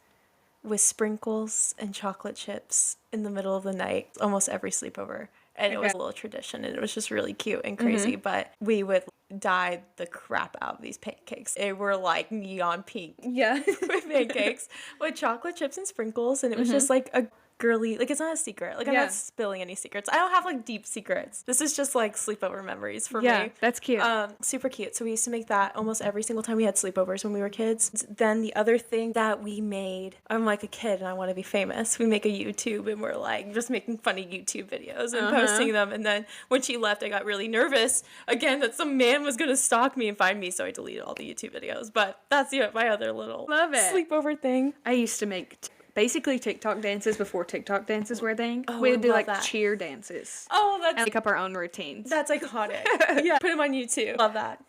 with sprinkles and chocolate chips in the middle of the night, almost every sleepover. And it was a little tradition, and it was just really cute and crazy. But we would dye the crap out of these pancakes. They were like neon pink pancakes with chocolate chips and sprinkles, and it was just like a girly, like, it's not a secret. Like, I'm not spilling any secrets. I don't have like deep secrets. This is just like sleepover memories for me. Yeah, that's cute. Super cute. So we used to make that almost every single time we had sleepovers when we were kids. Then the other thing that we made, I'm like a kid and I want to be famous. We make a YouTube and we're like just making funny YouTube videos and posting them. And then when she left, I got really nervous again that some man was going to stalk me and find me. So I deleted all the YouTube videos. But that's my other little sleepover thing. I used to make basically TikTok dances before TikTok dances were a thing. Oh, we would do like that. cheer dances. Oh, that's and make up our own routines. That's iconic. Yeah, put them on YouTube. Love that.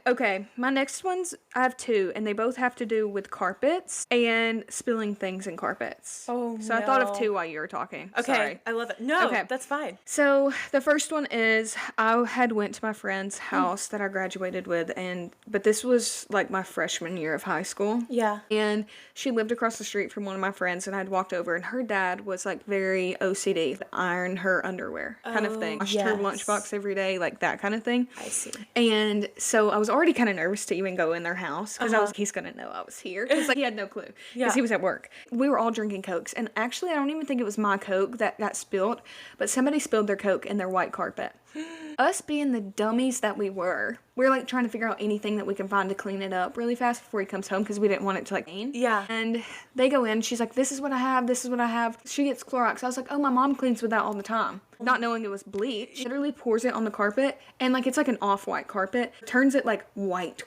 Okay, my next ones, I have two, and they both have to do with carpets and spilling things in carpets. Oh, So I thought of two while you were talking. Okay, Sorry. I love it. No, Okay. that's fine. So the first one is I had went to my friend's house that I graduated with, but this was like my freshman year of high school. Yeah. And she lived across the street from one of my friends, and I'd walked over, and her dad was like very OCD, iron her underwear kind of thing. Washed her lunchbox every day, like that kind of thing. I see. And so I was already kind of nervous to even go in their house because he's going to know I was here. Because like, he had no clue because he was at work. We were all drinking Cokes. And actually, I don't even think it was my Coke that got spilled, but somebody spilled their Coke in their white carpet. Us being the dummies that we were like trying to figure out anything that we can find to clean it up really fast before he comes home because we didn't want it to like rain. Yeah. And they go in, she's like, this is what I have, this is what I have. She gets Clorox. I was like, oh, my mom cleans with that all the time. Not knowing it was bleach. She literally pours it on the carpet, and like it's like an off-white carpet, turns it like white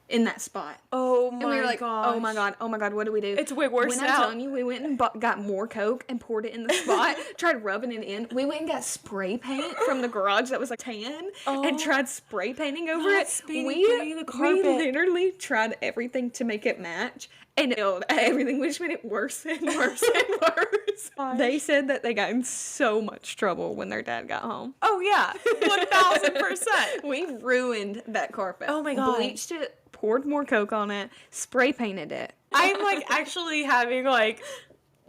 in that spot. Oh my god. And we were like, oh my god, what do we do? It's way worse now. When I'm telling you, we went and got more Coke and poured it in the spot, tried rubbing it in. We went and got spray paint from the garage that was like tan and tried spray painting over it. We literally tried everything to make it match. And everything, we just made it worse and worse and worse. They said that they got in so much trouble when their dad got home. Oh yeah, 1000%. We ruined that carpet. Oh my god. Bleached it, poured more Coke on it, spray painted it. I'm like actually having like,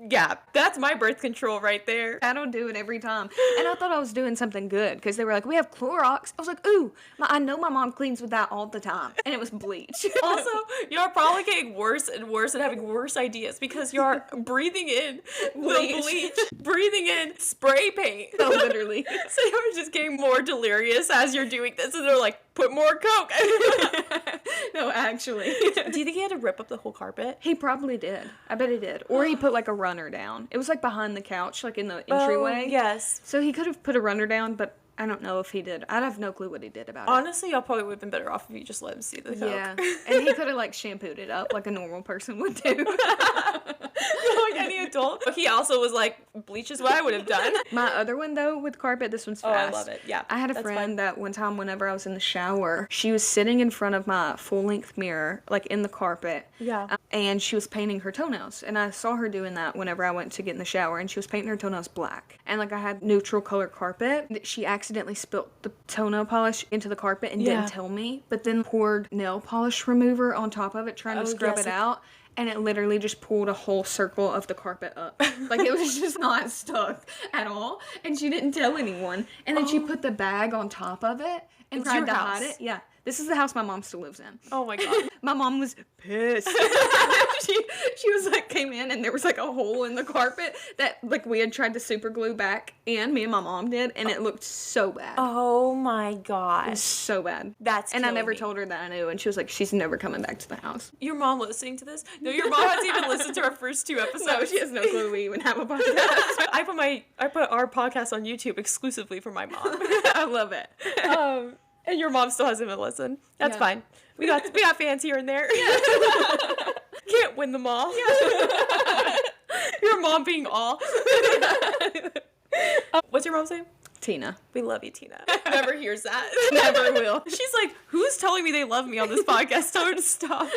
yeah, that's my birth control right there. I don't do it every time. And I thought I was doing something good because they were like, we have Clorox. I was like, ooh, I know my mom cleans with that all the time. And it was bleach. Also, you're probably getting worse and worse and having worse ideas because you're breathing in bleach, breathing in spray paint. Oh, literally. So you're just getting more delirious as you're doing this, and they're like, put more Coke. No, actually. Do you think he had to rip up the whole carpet? He probably did. I bet he did. Or he put like a runner down. It was like behind the couch, like in the entryway. Oh, yes. So he could have put a runner down, but I don't know if he did. I have no clue what he did about it. Honestly, y'all probably would have been better off if you just let him see the Coke. Yeah. And he could have like shampooed it up like a normal person would do. Like any adult. He also was like, bleach is what I would have done. My other one though with carpet, this one's fast. Oh, I love it. Yeah. I had a friend that one time whenever I was in the shower, she was sitting in front of my full-length mirror, like in the carpet. Yeah. And she was painting her toenails. And I saw her doing that whenever I went to get in the shower, and she was painting her toenails black. And like I had neutral color carpet. She accidentally spilt the toenail polish into the carpet and didn't tell me, but then poured nail polish remover on top of it trying to scrub it out. And it literally just pulled a whole circle of the carpet up. Like, it was just not stuck at all. And she didn't tell anyone. And then she put the bag on top of it and tried to hide it. Yeah. This is the house my mom still lives in. Oh my god. My mom was pissed. she was like, came in and there was like a hole in the carpet that like we had tried to super glue back in. Me and my mom did. And it looked so bad. Oh my god. It was so bad. And I never told her that I knew. And she was like, she's never coming back to the house. Your mom listening to this? No, your mom hasn't even listened to our first 2 episodes. No, she has no clue we even have a podcast. I put our podcast on YouTube exclusively for my mom. I love it. And your mom still hasn't even listened. That's fine. We got fans here and there. Can't win them all. Your mom being all. What's your mom's name? Tina. We love you, Tina. Never hears that. Never will. She's like, who's telling me they love me on this podcast? Tell her to stop.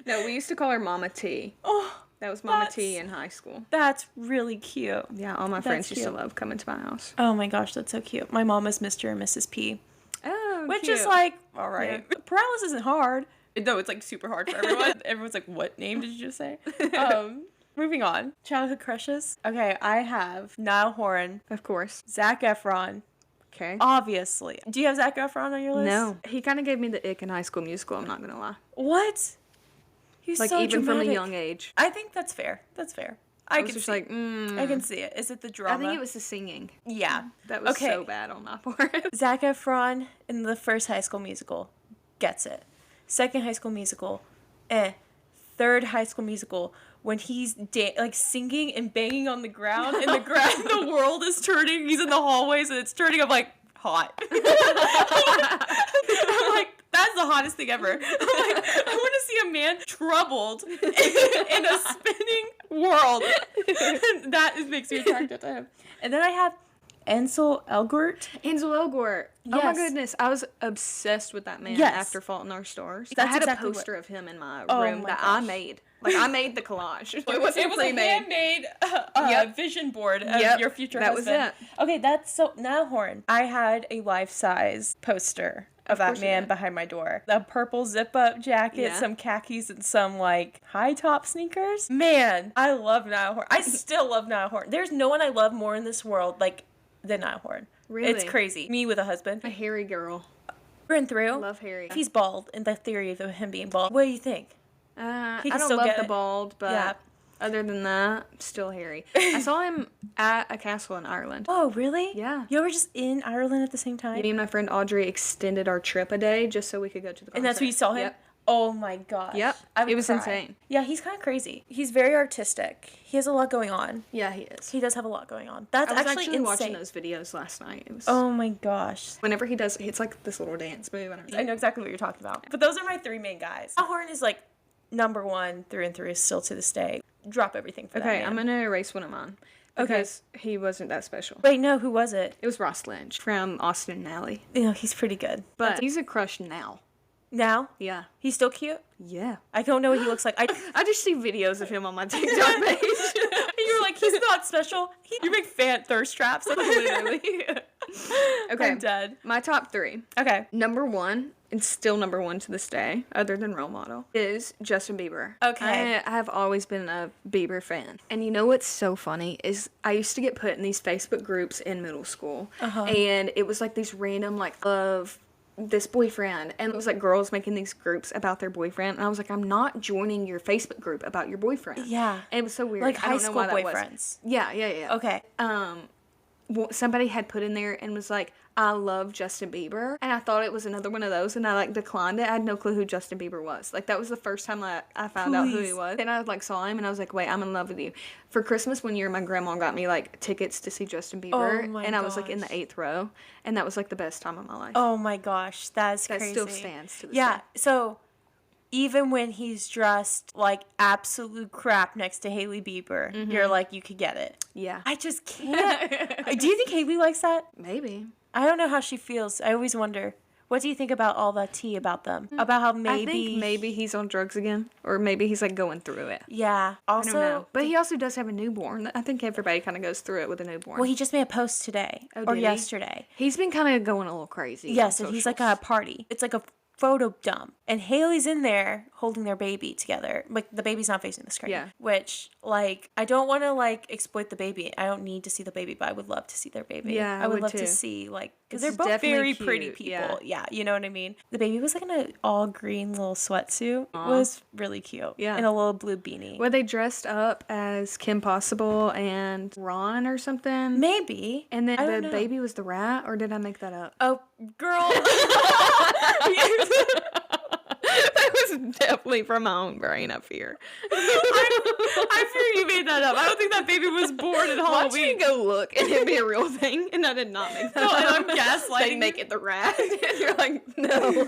No, we used to call her Mama T. Oh, that was Mama T in high school. That's really cute. Yeah, all my friends used to love coming to my house. Oh my gosh, that's so cute. My mom is Mr. and Mrs. P. Oh, which cute. is like, all right. Yeah. Paralysis isn't hard. No, it's like super hard for everyone. Everyone's like, what name did you just say? Moving on. Childhood crushes. Okay, I have Niall Horan, Of course. Zac Efron, Okay. obviously. Do you have Zac Efron on your list? No. He kind of gave me the ick in High School Musical, I'm not going to lie. What? He's Like, so even dramatic. from a young age. I think that's fair. That's fair. I was can just see. like, I can see it. Is it the drama? I think it was the singing. Yeah. That was Okay. so bad on my part. Zac Efron in the first High School Musical gets it. Second High School Musical, Third High School Musical, when he's like singing and banging on the ground, and the world is turning. He's in the hallways and it's turning. I'm like, hot. I'm like, that's the hottest thing ever. I'm like, I want to see a man troubled in a spinning world. That makes me attracted to him. And then I have Ansel Elgort. Ansel Elgort. Oh my Yes. goodness. I was obsessed with that man Yes. after Fault in Our Stars. That's I had exactly a poster of him in my Oh room my that gosh. I made. Like, I made the collage. It It wasn't was a pre-made. handmade Yep. vision board of Yep, your future that was husband. it. Okay, that's so Niall Horan. I had a life-size poster of that course you man did. behind my door. A purple zip-up jacket, Yeah. some khakis, and some like high-top sneakers. Man, I love Niall Horan. I still love Niall Horan. There's no one I love more in this world like than Niall Horan. Really? It's crazy. Me with a husband. A hairy girl. Through and through. Love Harry. He's bald, and the theory of him being bald. What do you think? He I can don't still love get the it. bald, but Yeah. other than that, still hairy. I saw him at a castle in Ireland. Oh, really? Yeah. You were just in Ireland at the same time? Me and my friend Audrey extended our trip a day just so we could go to the concert. And that's where you saw him? Yep. Oh my gosh. Yep. I would It was cry. insane. Yeah, he's kind of crazy. He's very artistic. He has a lot going on. Yeah, he is. He does have a lot going on. That's I was actually actually insane. watching those videos last night. It was Oh my gosh. whenever he does, it's like this little dance move. I know exactly what you're talking about. But those are my three main guys. Niall Horan is like number one through and through still to this day. Drop everything for that Okay, man. I'm gonna erase one of mine because he wasn't that special. Wait, no, who was it? It was Ross Lynch from Austin and Ally. You know, he's pretty good. But he's a crush now. Now? Yeah. He's still cute? Yeah. I don't know what he looks like. I just see videos of him on my TikTok page. You're like, he's not special. You make fan thirst traps. Literally. Okay. I'm dead. My top three. Okay. Number one, and still number one to this day, other than role model, is Justin Bieber. Okay. I have always been a Bieber fan. And you know what's so funny is I used to get put in these Facebook groups in middle school. And it was like these random, like, of this boyfriend, and it was like girls making these groups about their boyfriend, and I was like, I'm not joining your Facebook group about your boyfriend. Yeah. And it was so weird. Like I high don't know school why that boyfriends. was. Yeah. Okay. Somebody had put in there and was like, I love Justin Bieber, and I thought it was another one of those, and I like declined it. I had no clue who Justin Bieber was. Like, that was the first time I found out who he Please. was, and I like saw him, and I was like, wait, I'm in love with you. For Christmas one year, my grandma got me like tickets to see Justin Bieber, Oh my and I was like in the gosh. 8th row, and that was like the best time of my life. Oh my gosh, that's That crazy. still stands to this Yeah, day. so even when he's dressed like absolute crap next to Hailey Bieber, you're like, you could get it. Yeah, I just can't. Do you think Hailey likes that? maybe. I don't know how she feels. I always wonder. What do you think about all that tea about them? About how maybe... I think maybe he's on drugs again, or maybe he's like going through it. Yeah. Also, I don't know. But he also does have a newborn. I think everybody kind of goes through it with a newborn. well, he just made a post today or did he? yesterday. He's been kind of going a little crazy. Yes, on and he's like socials. at a party. It's like a photo dump. And Haley's in there holding their baby together. Like, the baby's not facing the screen. Yeah. Which, like, I don't want to, like, exploit the baby. I don't need to see the baby, but I would love to see their baby. Yeah, I would would love too. to see, like, because It's they're both definitely very pretty cute, people. yeah. Yeah, you know what I mean? The baby was, like, in an all green little sweatsuit. It was really cute. Yeah. And a little blue beanie. Were they dressed up as Kim Possible and Ron or something? Maybe. And then I the don't know. baby was the rat, or did I make that up? Oh, girl. That was definitely from my own brain, I fear. I fear you made that up. I don't think that baby was born at Why don't you Halloween. go look and it'd be a real thing? And I did not make that No, up. and I'm gaslighting They make you. it the rat. And you're like, no.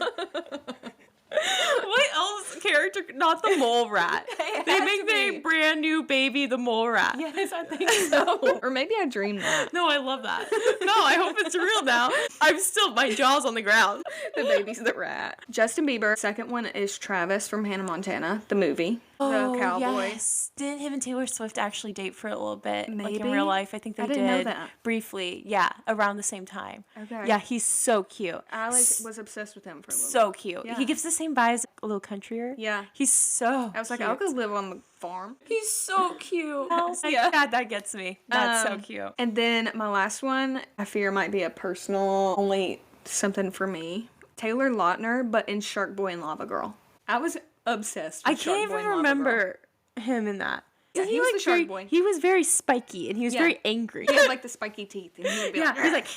What else character? Not the mole rat. They has make to the be. brand new baby the mole rat. Yes, I think so. Or maybe I dreamed that. No, I love that. No, I hope it's real now. I'm still, my jaw's on the ground. The baby's the rat. Justin Bieber. Second one is Travis from Hannah Montana, the movie. the cowboy. Yes. Didn't him and Taylor Swift actually date for a little bit? Like in Maybe? real life, I think they I didn't know did that. briefly. Yeah, around the same time. Okay. Yeah, he's so cute. I was obsessed with him for a little So cute. Yeah. He gives the same vibes, a little countryer. Yeah. He's so I was like, cute. I'll go live on the farm. He's so cute. Yeah. That gets me. That's so cute. And then my last one, I fear might be a personal, only something for me. Taylor Lautner, but in Shark Boy and Lava Girl. I was obsessed with I Shark can't Boy even and Lava Girl. remember him in that. Yeah, he was the Shark Boy. He was very spiky and he was Yeah. very angry. He had like the spiky teeth. And he would be Yeah, he's like,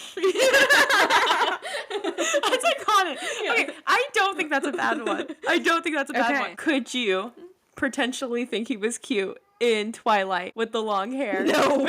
that's iconic. Okay, I don't think that's a bad one. I don't think that's a bad Okay. one. Could you potentially think he was cute in Twilight with the long hair? no.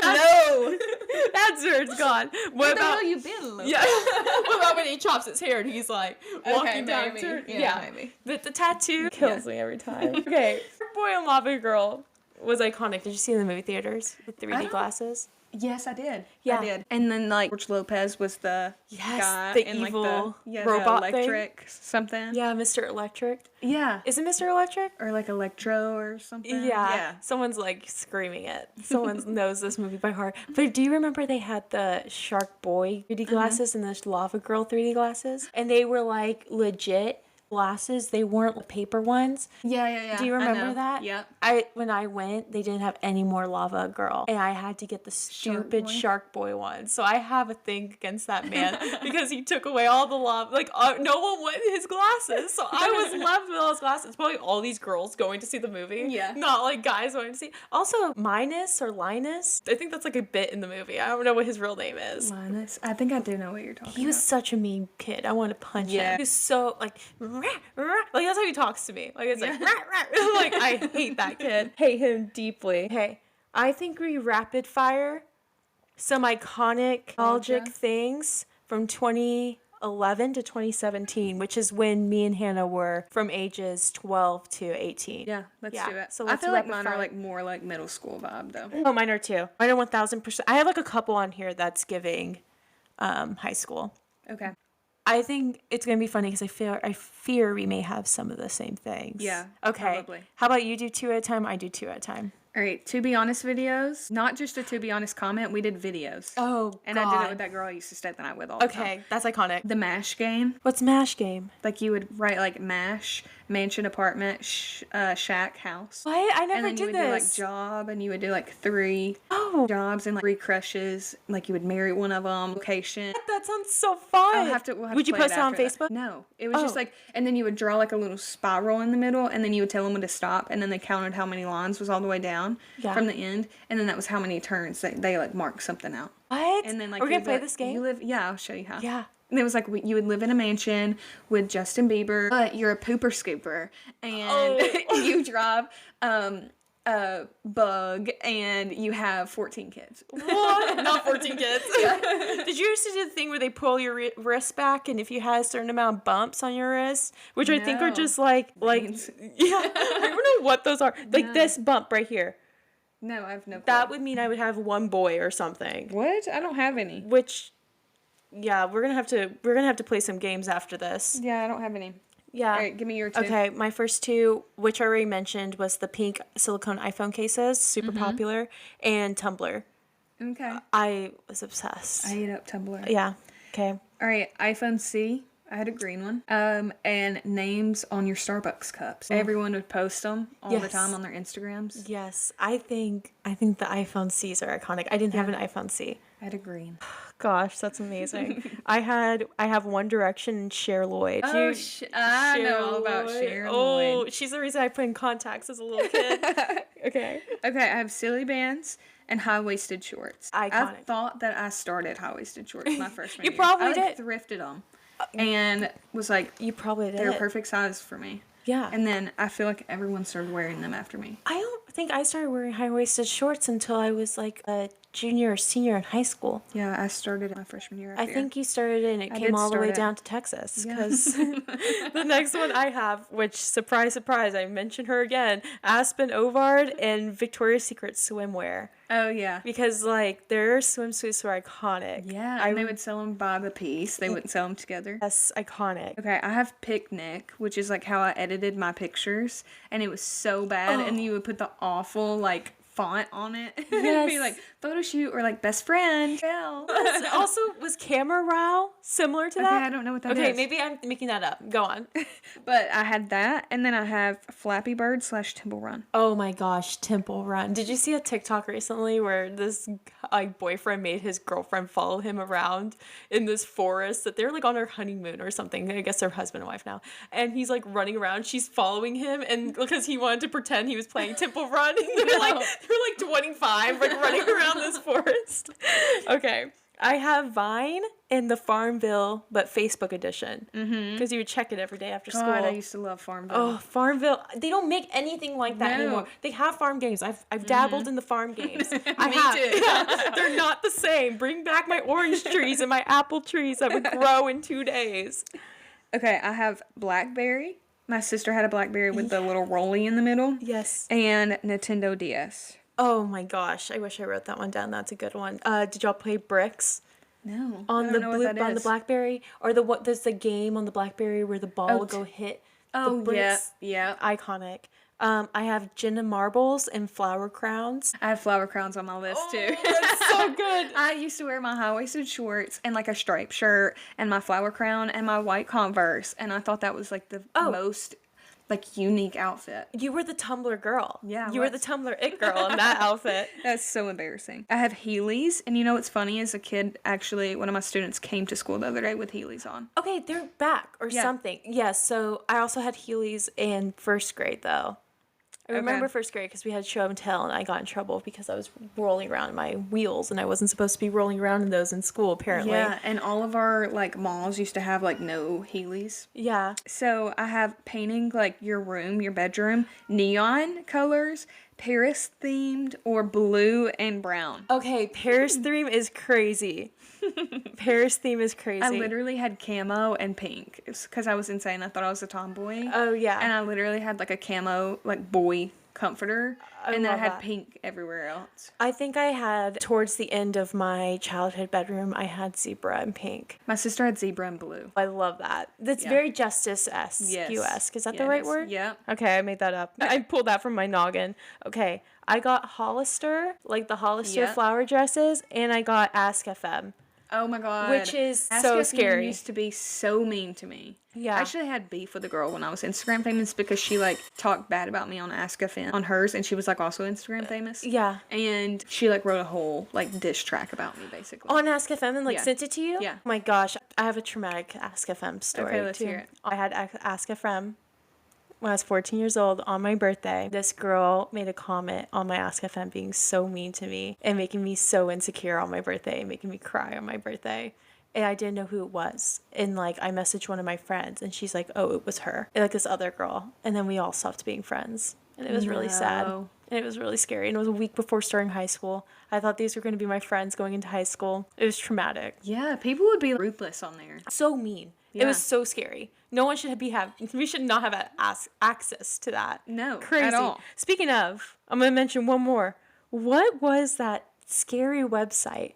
That's where it's gone. What Where the about? hell you been, Luke? Yeah. What about when he chops his hair and he's like walking down? maybe. Yeah, Maybe. The tattoo kills me every time. Okay, Boy and Lava Girl was iconic. Did you see it in the movie theaters with 3D glasses? Yes, I did. Yeah. I did. And then like George Lopez was the guy the in like evil the robot the thing. electric something. Yeah, Mr. Electric. Yeah. Is it Mr. Electric? Or like Electro or something. Yeah. Someone's like screaming it. Someone knows this movie by heart. But do you remember they had the Shark Boy 3D glasses and the Lava Girl 3D glasses? And they were like legit glasses. They weren't paper ones. Yeah. Do you remember that? Yep. When I went, they didn't have any more Lava Girl, and I had to get the stupid Boy? Shark Boy one. So I have a thing against that man because he took away all the lava. Like no one wanted his glasses, so I was left with all his glasses. Probably all these girls going to see the movie. Yeah. Not like guys going to see. Also, Linus or Linus. I think that's like a bit in the movie. I don't know what his real name is. Linus. I think I do know what you're talking He was such a mean kid. I want to punch Yeah. him. He was so like that's how he talks to me. Like it's like like I hate that kid. Hate him deeply. Hey, I think we rapid fire some iconic nostalgic things from 2011 to 2017, which is when me and Hannah were from ages 12 to 18. Yeah, let's do it. So I let's feel like rapid mine fire. are like more like middle school vibe though. Oh, mine are too. Mine are 1000%. I have like a couple on here that's giving high school. Okay. I think it's gonna be funny because I fear we may have some of the same things. Yeah, Okay. probably. How about you do 2 at a time? I do 2 at a time. All right, to be honest videos, not just a to be honest comment, we did videos. Oh, And I did it with that girl I used to stay the night with all the time. Okay, that's iconic. The MASH game. What's MASH game? Like you would write like MASH, mansion, apartment, shack, house. What? I never And then you did would do like this. job, and you would do like 3 Oh, jobs and like 3 crushes. Like you would marry one of them. Location. that sounds so fun. We'll have to Would you play post it on after that. Facebook? No, it was just Oh. like, and then you would draw like a little spiral in the middle, and then you would tell them when to stop, and then they counted how many lines was all the way down Yeah. from the end, and then that was how many turns they like marked something out. What? And then like we're gonna you'd play like, this game. Yeah, I'll show you how. Yeah. And it was like you would live in a mansion with Justin Bieber, but you're a pooper scooper, and you drive a bug, and you have 14 kids. What? Not 14 kids. Did you used to do the thing where they pull your wrist back, and if you had a certain amount of bumps on your wrist, which I think are No. just like Veins. yeah, I don't know what those are. Like this bump right here. No, I have no clue. That would mean I would have one boy or something. What? I don't have any. Which, yeah, we're gonna have to play some games after this. Yeah, I don't have any. Yeah. All right, give me your 2. Okay, my first 2, which I already mentioned, was the pink silicone iPhone cases, super popular, and Tumblr. Okay. I was obsessed. I ate up Tumblr. Yeah. Okay. All right, iPhone C. I had a green one. And names on your Starbucks cups. Everyone would post them all the Yes. time on their Instagrams. Yes, I think the iPhone C's are iconic. I didn't have an iPhone C. I had a green. Gosh, that's amazing. I have One Direction and Cher Lloyd. Oh, I know all about Cher Lloyd. She's the reason I put in contacts as a little kid. Okay. Okay, I have silly bands and high-waisted shorts. I Iconic. thought that I started high-waisted shorts my freshman You year. probably I like, did. thrifted them and was like, You probably did. they're perfect size for me. Yeah. And then I feel like everyone started wearing them after me. I don't think I started wearing high-waisted shorts until I was like a junior or senior in high school. Yeah, I started my freshman year. I think you started it and it came all the way down to Texas. Because the next one I have, which, surprise, surprise, I mentioned her again, Aspen Ovard and Victoria's Secret swimwear. Oh, yeah. Because, like, their swimsuits were iconic. Yeah, and they would sell them by the piece. They wouldn't sell them together. Yes, iconic. Okay, I have Picnic, which is, like, how I edited my pictures. And it was so bad. And you would put the awful, like, font on it. It'd be like photo shoot or like best friend. Also, was Camera Row similar to that? Okay, I don't know what that is. Okay, maybe I'm making that up. Go on. But I had that, and then I have Flappy Bird / Temple Run. Oh my gosh, Temple Run. Did you see a TikTok recently where this like boyfriend made his girlfriend follow him around in this forest that they're like on their honeymoon or something? I guess they're husband and wife now. And he's like running around. She's following him, and because he wanted to pretend he was playing Temple Run, they're like 25, like running around this forest. Okay. I have Vine and the Farmville, but Facebook edition. Because you would check it every day after school. I used to love Farmville. Oh, Farmville. They don't make anything like that anymore. They have farm games. I've dabbled in the farm games. Me too. Yeah, they're not the same. Bring back my orange trees and my apple trees that would grow in 2 days. Okay, I have Blackberry. My sister had a Blackberry with the little rolly in the middle. Yes. And Nintendo DS. Oh my gosh, I wish I wrote that one down. That's a good one. Did y'all play Bricks? No. On the Blackberry, or there's the game on the Blackberry where the ball will go hit the bricks. Yeah. Iconic. I have Gin and Marbles and Flower Crowns. I have Flower Crowns on my list too. That's so good. I used to wear my high-waisted shorts and like a striped shirt and my Flower Crown and my white Converse, and I thought that was like the most like unique outfit. You were the Tumblr girl. Yeah. You were the Tumblr it girl in that outfit. That's so embarrassing. I have Heelys, and you know what's funny? As a kid, actually, one of my students came to school the other day with Heelys on. Okay, they're back or something. Yes, so I also had Heelys in first grade, though. I remember first grade because we had show and tell, and I got in trouble because I was rolling around in my wheels, and I wasn't supposed to be rolling around in those in school, apparently. Yeah, and all of our, like, malls used to have, like, no Heelys. Yeah. So I have painting, like, your room, your bedroom, neon colors, Paris themed, or blue and brown. Okay, Paris theme is crazy. Paris theme is crazy. I literally had camo and pink because I was insane. I thought I was a tomboy. Oh, yeah. And I literally had like a camo, like boy comforter. And then I had pink everywhere else. I think I had, towards the end of my childhood bedroom, I had zebra and pink. My sister had zebra and blue. I love that. That's very Justice-esque. Yes. Is that the right word? Yeah. Okay, I made that up. I pulled that from my noggin. Okay, I got Hollister, like the Hollister flower dresses, and I got Ask FM. Oh my god. Which is Ask so FM scary. Used to be so mean to me. Yeah. I actually had beef with a girl when I was Instagram famous because she like talked bad about me on Ask FM on hers, and she was like also Instagram famous. Yeah. And she like wrote a whole like diss track about me basically. On Ask FM and like sent it to you? Yeah. Oh my gosh, I have a traumatic Ask FM story. Okay, let's too. hear it. I had Ask FM when I was 14 years old on my birthday. This girl made a comment on my Ask FM being so mean to me and making me so insecure on my birthday and making me cry on my birthday. And I didn't know who it was. And, like, I messaged one of my friends, and she's like, oh, it was her. And, like, this other girl. And then we all stopped being friends. And it was really sad. And it was really scary. And it was a week before starting high school. I thought these were going to be my friends going into high school. It was traumatic. Yeah, people would be ruthless on there. So mean. Yeah. It was so scary. No one should we should not have access to that. No, crazy. At all. Speaking of, I'm going to mention one more. What was that scary website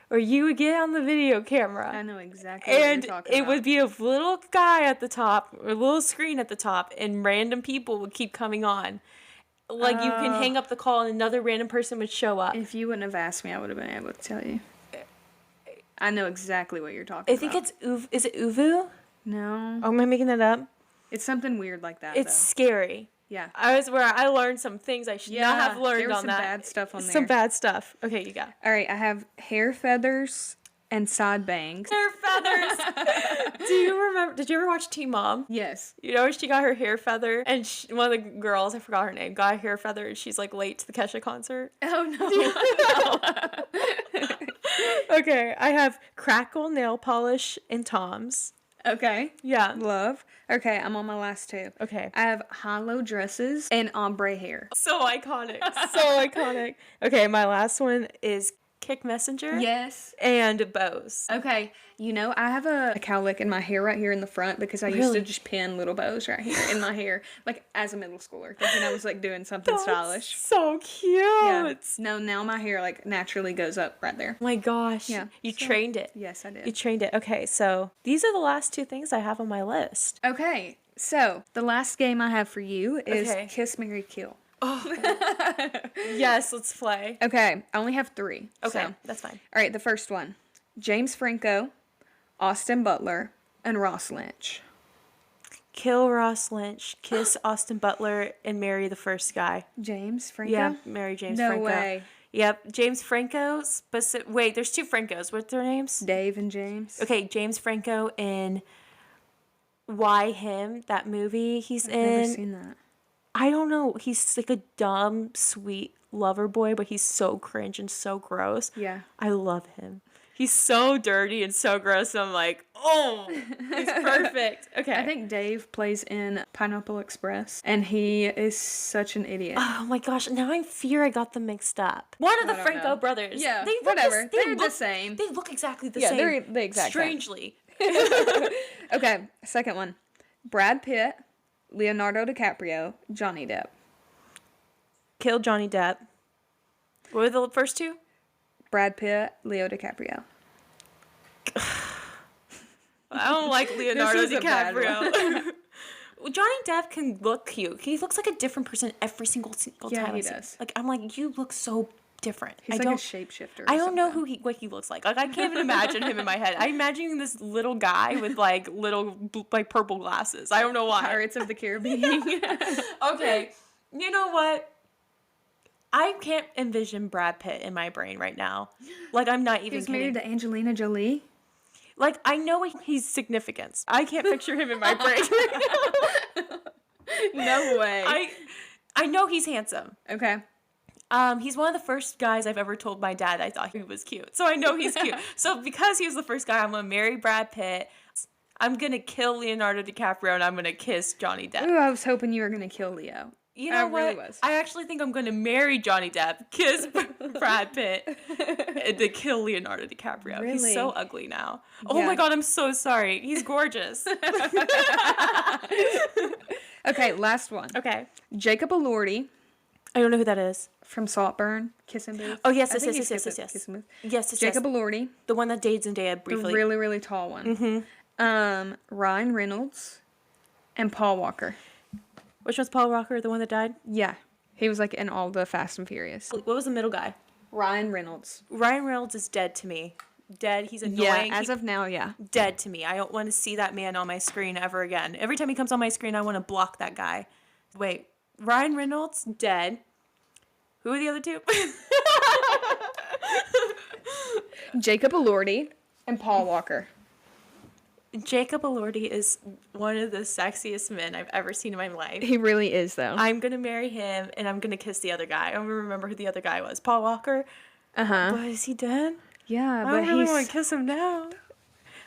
where you would get on the video camera? I know exactly what you're talking about. And it would be a little guy at the top, or a little screen at the top, and random people would keep coming on. Like, you can hang up the call and another random person would show up. If you wouldn't have asked me, I would have been able to tell you. I know exactly what you're talking about. I think it's is it Uvu? No. Oh, am I making that up? It's something weird like that, It's scary. Yeah. I learned some things I should not have learned there was on that. some bad stuff on there. Some bad stuff. Okay, you go. All right, I have hair feathers and side bangs. Hair feathers. Did you ever watch Teen Mom? Yes. You know, she got her hair feather, and one of the girls, I forgot her name, got a hair feather, and she's like late to the Kesha concert. Oh, no. Okay, I have Crackle nail polish and Tom's. Okay. Yeah. Love. Okay, I'm on my last two. Okay. I have high-low dresses and ombre hair. So iconic. So iconic. Okay, my last one is Kick Messenger. Yes. And bows. Okay, I have a cowlick in my hair right here in the front because I used to Really? just pin little bows right here in my hair, like as a middle schooler, thinking I was like doing something stylish. So cute. Yeah. No, now my hair like naturally goes up right there. Oh my gosh. Yeah. You trained it. Yes, I did. You trained it. Okay, so these are the last 2 things I have on my list. Okay, so the last game I have for you is Okay. Kiss, Marry, Kill. Yes, let's play. Okay, I only have 3. Okay, So. that's fine. All right, the first one. James Franco, Austin Butler, and Ross Lynch. Kill Ross Lynch, kiss Austin Butler, and marry the first guy. James Franco? Yeah, marry James No Franco. way. Yep, James Franco. Wait, there's 2 Francos. What's their names? Dave and James. Okay, James Franco in Why Him, that movie he's I've in. never seen that. I don't know. He's like a dumb, sweet lover boy, but he's so cringe and so gross. Yeah. I love him. He's so dirty and so gross. So I'm like, oh, he's perfect. Okay. I think Dave plays in Pineapple Express, and he is such an idiot. Oh my gosh! Now I fear I got them mixed up. One of the don't Franco know. brothers. Yeah, They look whatever. They're look the same. They look exactly the Yeah, same. they're the exact same. Strangely. Okay, second one. Brad Pitt, Leonardo DiCaprio, Johnny Depp. Kill Johnny Depp. What were the first 2? Brad Pitt, Leo DiCaprio. I don't like Leonardo This is a bad DiCaprio. Johnny Depp can look cute. He looks like a different person every single Yeah, time. he I see him. does. Like I'm like, you look so different. He's like a shapeshifter. I don't know what he looks like. Like I can't even imagine him in my head. I'm imagining this little guy with like little like purple glasses. I don't know why. Pirates of the Caribbean. Okay, you know what? I can't envision Brad Pitt in my brain right now. Like I'm not even. He's kidding. married to Angelina Jolie. Like I know he's significant. I can't picture him in my brain right now. No way. I know he's handsome. Okay. He's one of the first guys I've ever told my dad I thought he was cute. So I know he's cute. So because he was the first guy, I'm gonna marry Brad Pitt. I'm gonna kill Leonardo DiCaprio and I'm gonna kiss Johnny Depp. Ooh, I was hoping you were gonna kill Leo. You know what? Really was. I actually think I'm gonna marry Johnny Depp, kiss Brad Pitt, and to kill Leonardo DiCaprio. Really? He's so ugly now. Oh Yeah. my god, I'm so sorry. He's gorgeous. Okay, last one. Okay. Jacob Elordi I don't know who that is. from Saltburn, Kissing Booth. Oh yes, I think yes. he's Kissing Booth. Yes, Jacob Elordi, the one that dates Zendaya the briefly. really, really tall one. Mm-hmm. Ryan Reynolds and Paul Walker. Which one's Paul Walker, the one that died? Yeah, he was like in all the Fast and Furious. What was the middle guy? Ryan Reynolds. Ryan Reynolds is dead to me. Dead. He's Yeah, annoying. as of now, yeah. Dead to me. I don't want to see that man on my screen ever again. Every time he comes on my screen, I want to block that guy. Wait, Ryan Reynolds, dead. Who are the other 2? Jacob Elordi and Paul Walker. Jacob Elordi is one of the sexiest men I've ever seen in my life. He really is, though. I'm going to marry him, and I'm going to kiss the other guy. I don't remember who the other guy was. Paul Walker? Uh-huh. But is he dead? Yeah, I but don't really he's... want to kiss him now.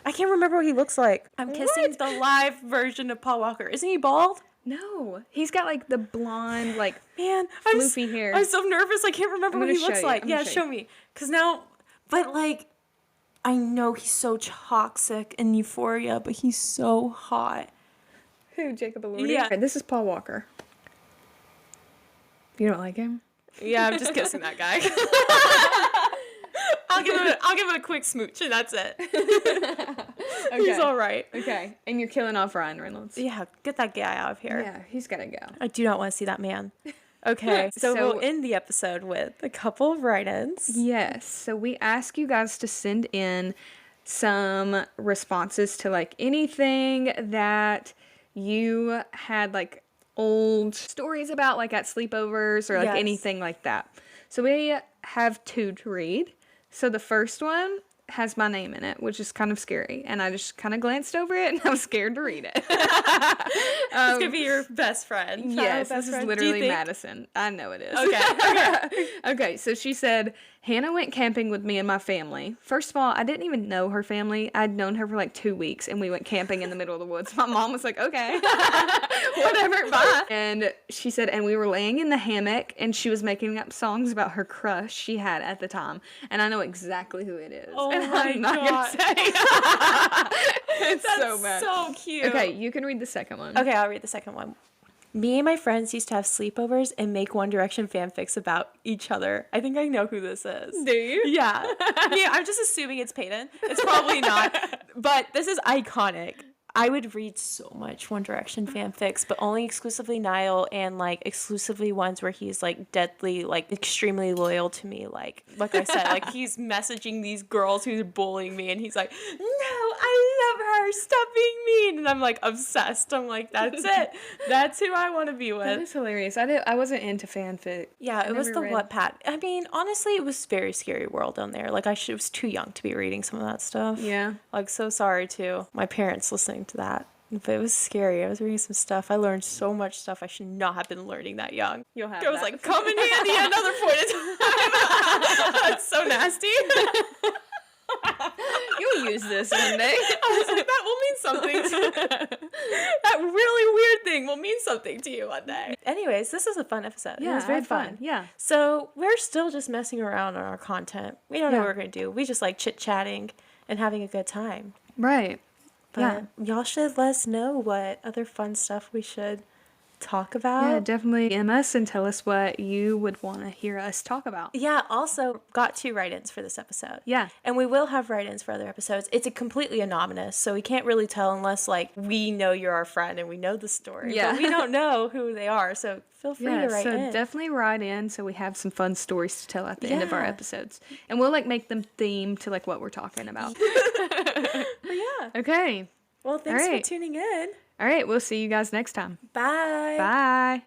I can't remember what he looks like. I'm kissing the live version of Paul Walker. Isn't he bald? No, he's got like the blonde, like Man, floofy hair. I'm so nervous. I can't remember what he gonna looks show you. like. I'm Yeah, gonna show show me. Because now, but like, I know he's so toxic in Euphoria, but he's so hot. Who, Jacob Elordi? Yeah. Okay, this is Paul Walker. You don't like him? Yeah, I'm just kissing that guy. I'll give it a quick smooch and that's it. Okay. He's all right. Okay, and you're killing off Ryan Reynolds. Yeah, get that guy out of here. Yeah, he's gotta go. I do not want to see that man. Okay, so So- we'll end the episode with a couple of write-ins. Yes, so we ask you guys to send in some responses to like anything that you had like old stories about, like at sleepovers or like Yes. anything like that. So we have 2 to read. So the first one has my name in it, which is kind of scary. And I just kind of glanced over it and I was scared to read it. It's going to be your best friend. Yes, best this friend. is literally Madison. I know it is. Okay. Okay, so she said, Hannah went camping with me and my family. First of all, I didn't even know her family. I'd known her for like 2 weeks, and we went camping in the middle of the woods. My mom was like, okay, whatever, bye. And she said, and we were laying in the hammock, and she was making up songs about her crush she had at the time. And I know exactly who it is. Oh and my I'm not God. gonna say. It's That's so bad. so cute. Okay, you can read the second one. Okay, I'll read the second one. Me and my friends used to have sleepovers and make One Direction fanfics about each other. I think I know who this is. Do you? Yeah. Yeah, I'm just assuming it's Peyton. It's probably not. But this is iconic. I would read so much One Direction fanfics, but only exclusively Niall and like exclusively ones where he's like deadly, like extremely loyal to me. Like I said, like he's messaging these girls who's bullying me and he's like, no, I love her. Stop being mean. And I'm like obsessed. I'm like, that's it. That's who I want to be with. That is hilarious. I wasn't into fanfic. Yeah, it was the Wattpad. I mean, honestly, it was very scary world down there. Like, I was too young to be reading some of that stuff. Yeah. Like, so sorry to my parents listening to that. But it was scary. I was reading some stuff. I learned so much stuff I should not have been learning that young. You'll have It was like, come in handy at another point in time. That's so nasty. You'll use this one day. I was like, that will mean something to that really weird thing will mean something to you one day. Anyways, this is a fun episode. Yeah, it was very fun. Yeah. So we're still just messing around on our content. We don't know what we're going to do. We just like chit-chatting and having a good time. Right. But y'all should let us know what other fun stuff we should talk about. Yeah, definitely DM us and tell us what you would want to hear us talk about. Yeah, also got 2 write-ins for this episode. Yeah. And we will have write-ins for other episodes. It's a completely anonymous, so we can't really tell unless, like, we know you're our friend and we know the story. Yeah. But we don't know who they are, so feel free to write in. Definitely write in so we have some fun stories to tell at the end of our Yeah. episodes. And we'll, like, make them theme to, like, what we're talking about. But yeah. Okay. Well, thanks All right. for tuning in. All right, we'll see you guys next time. Bye. Bye.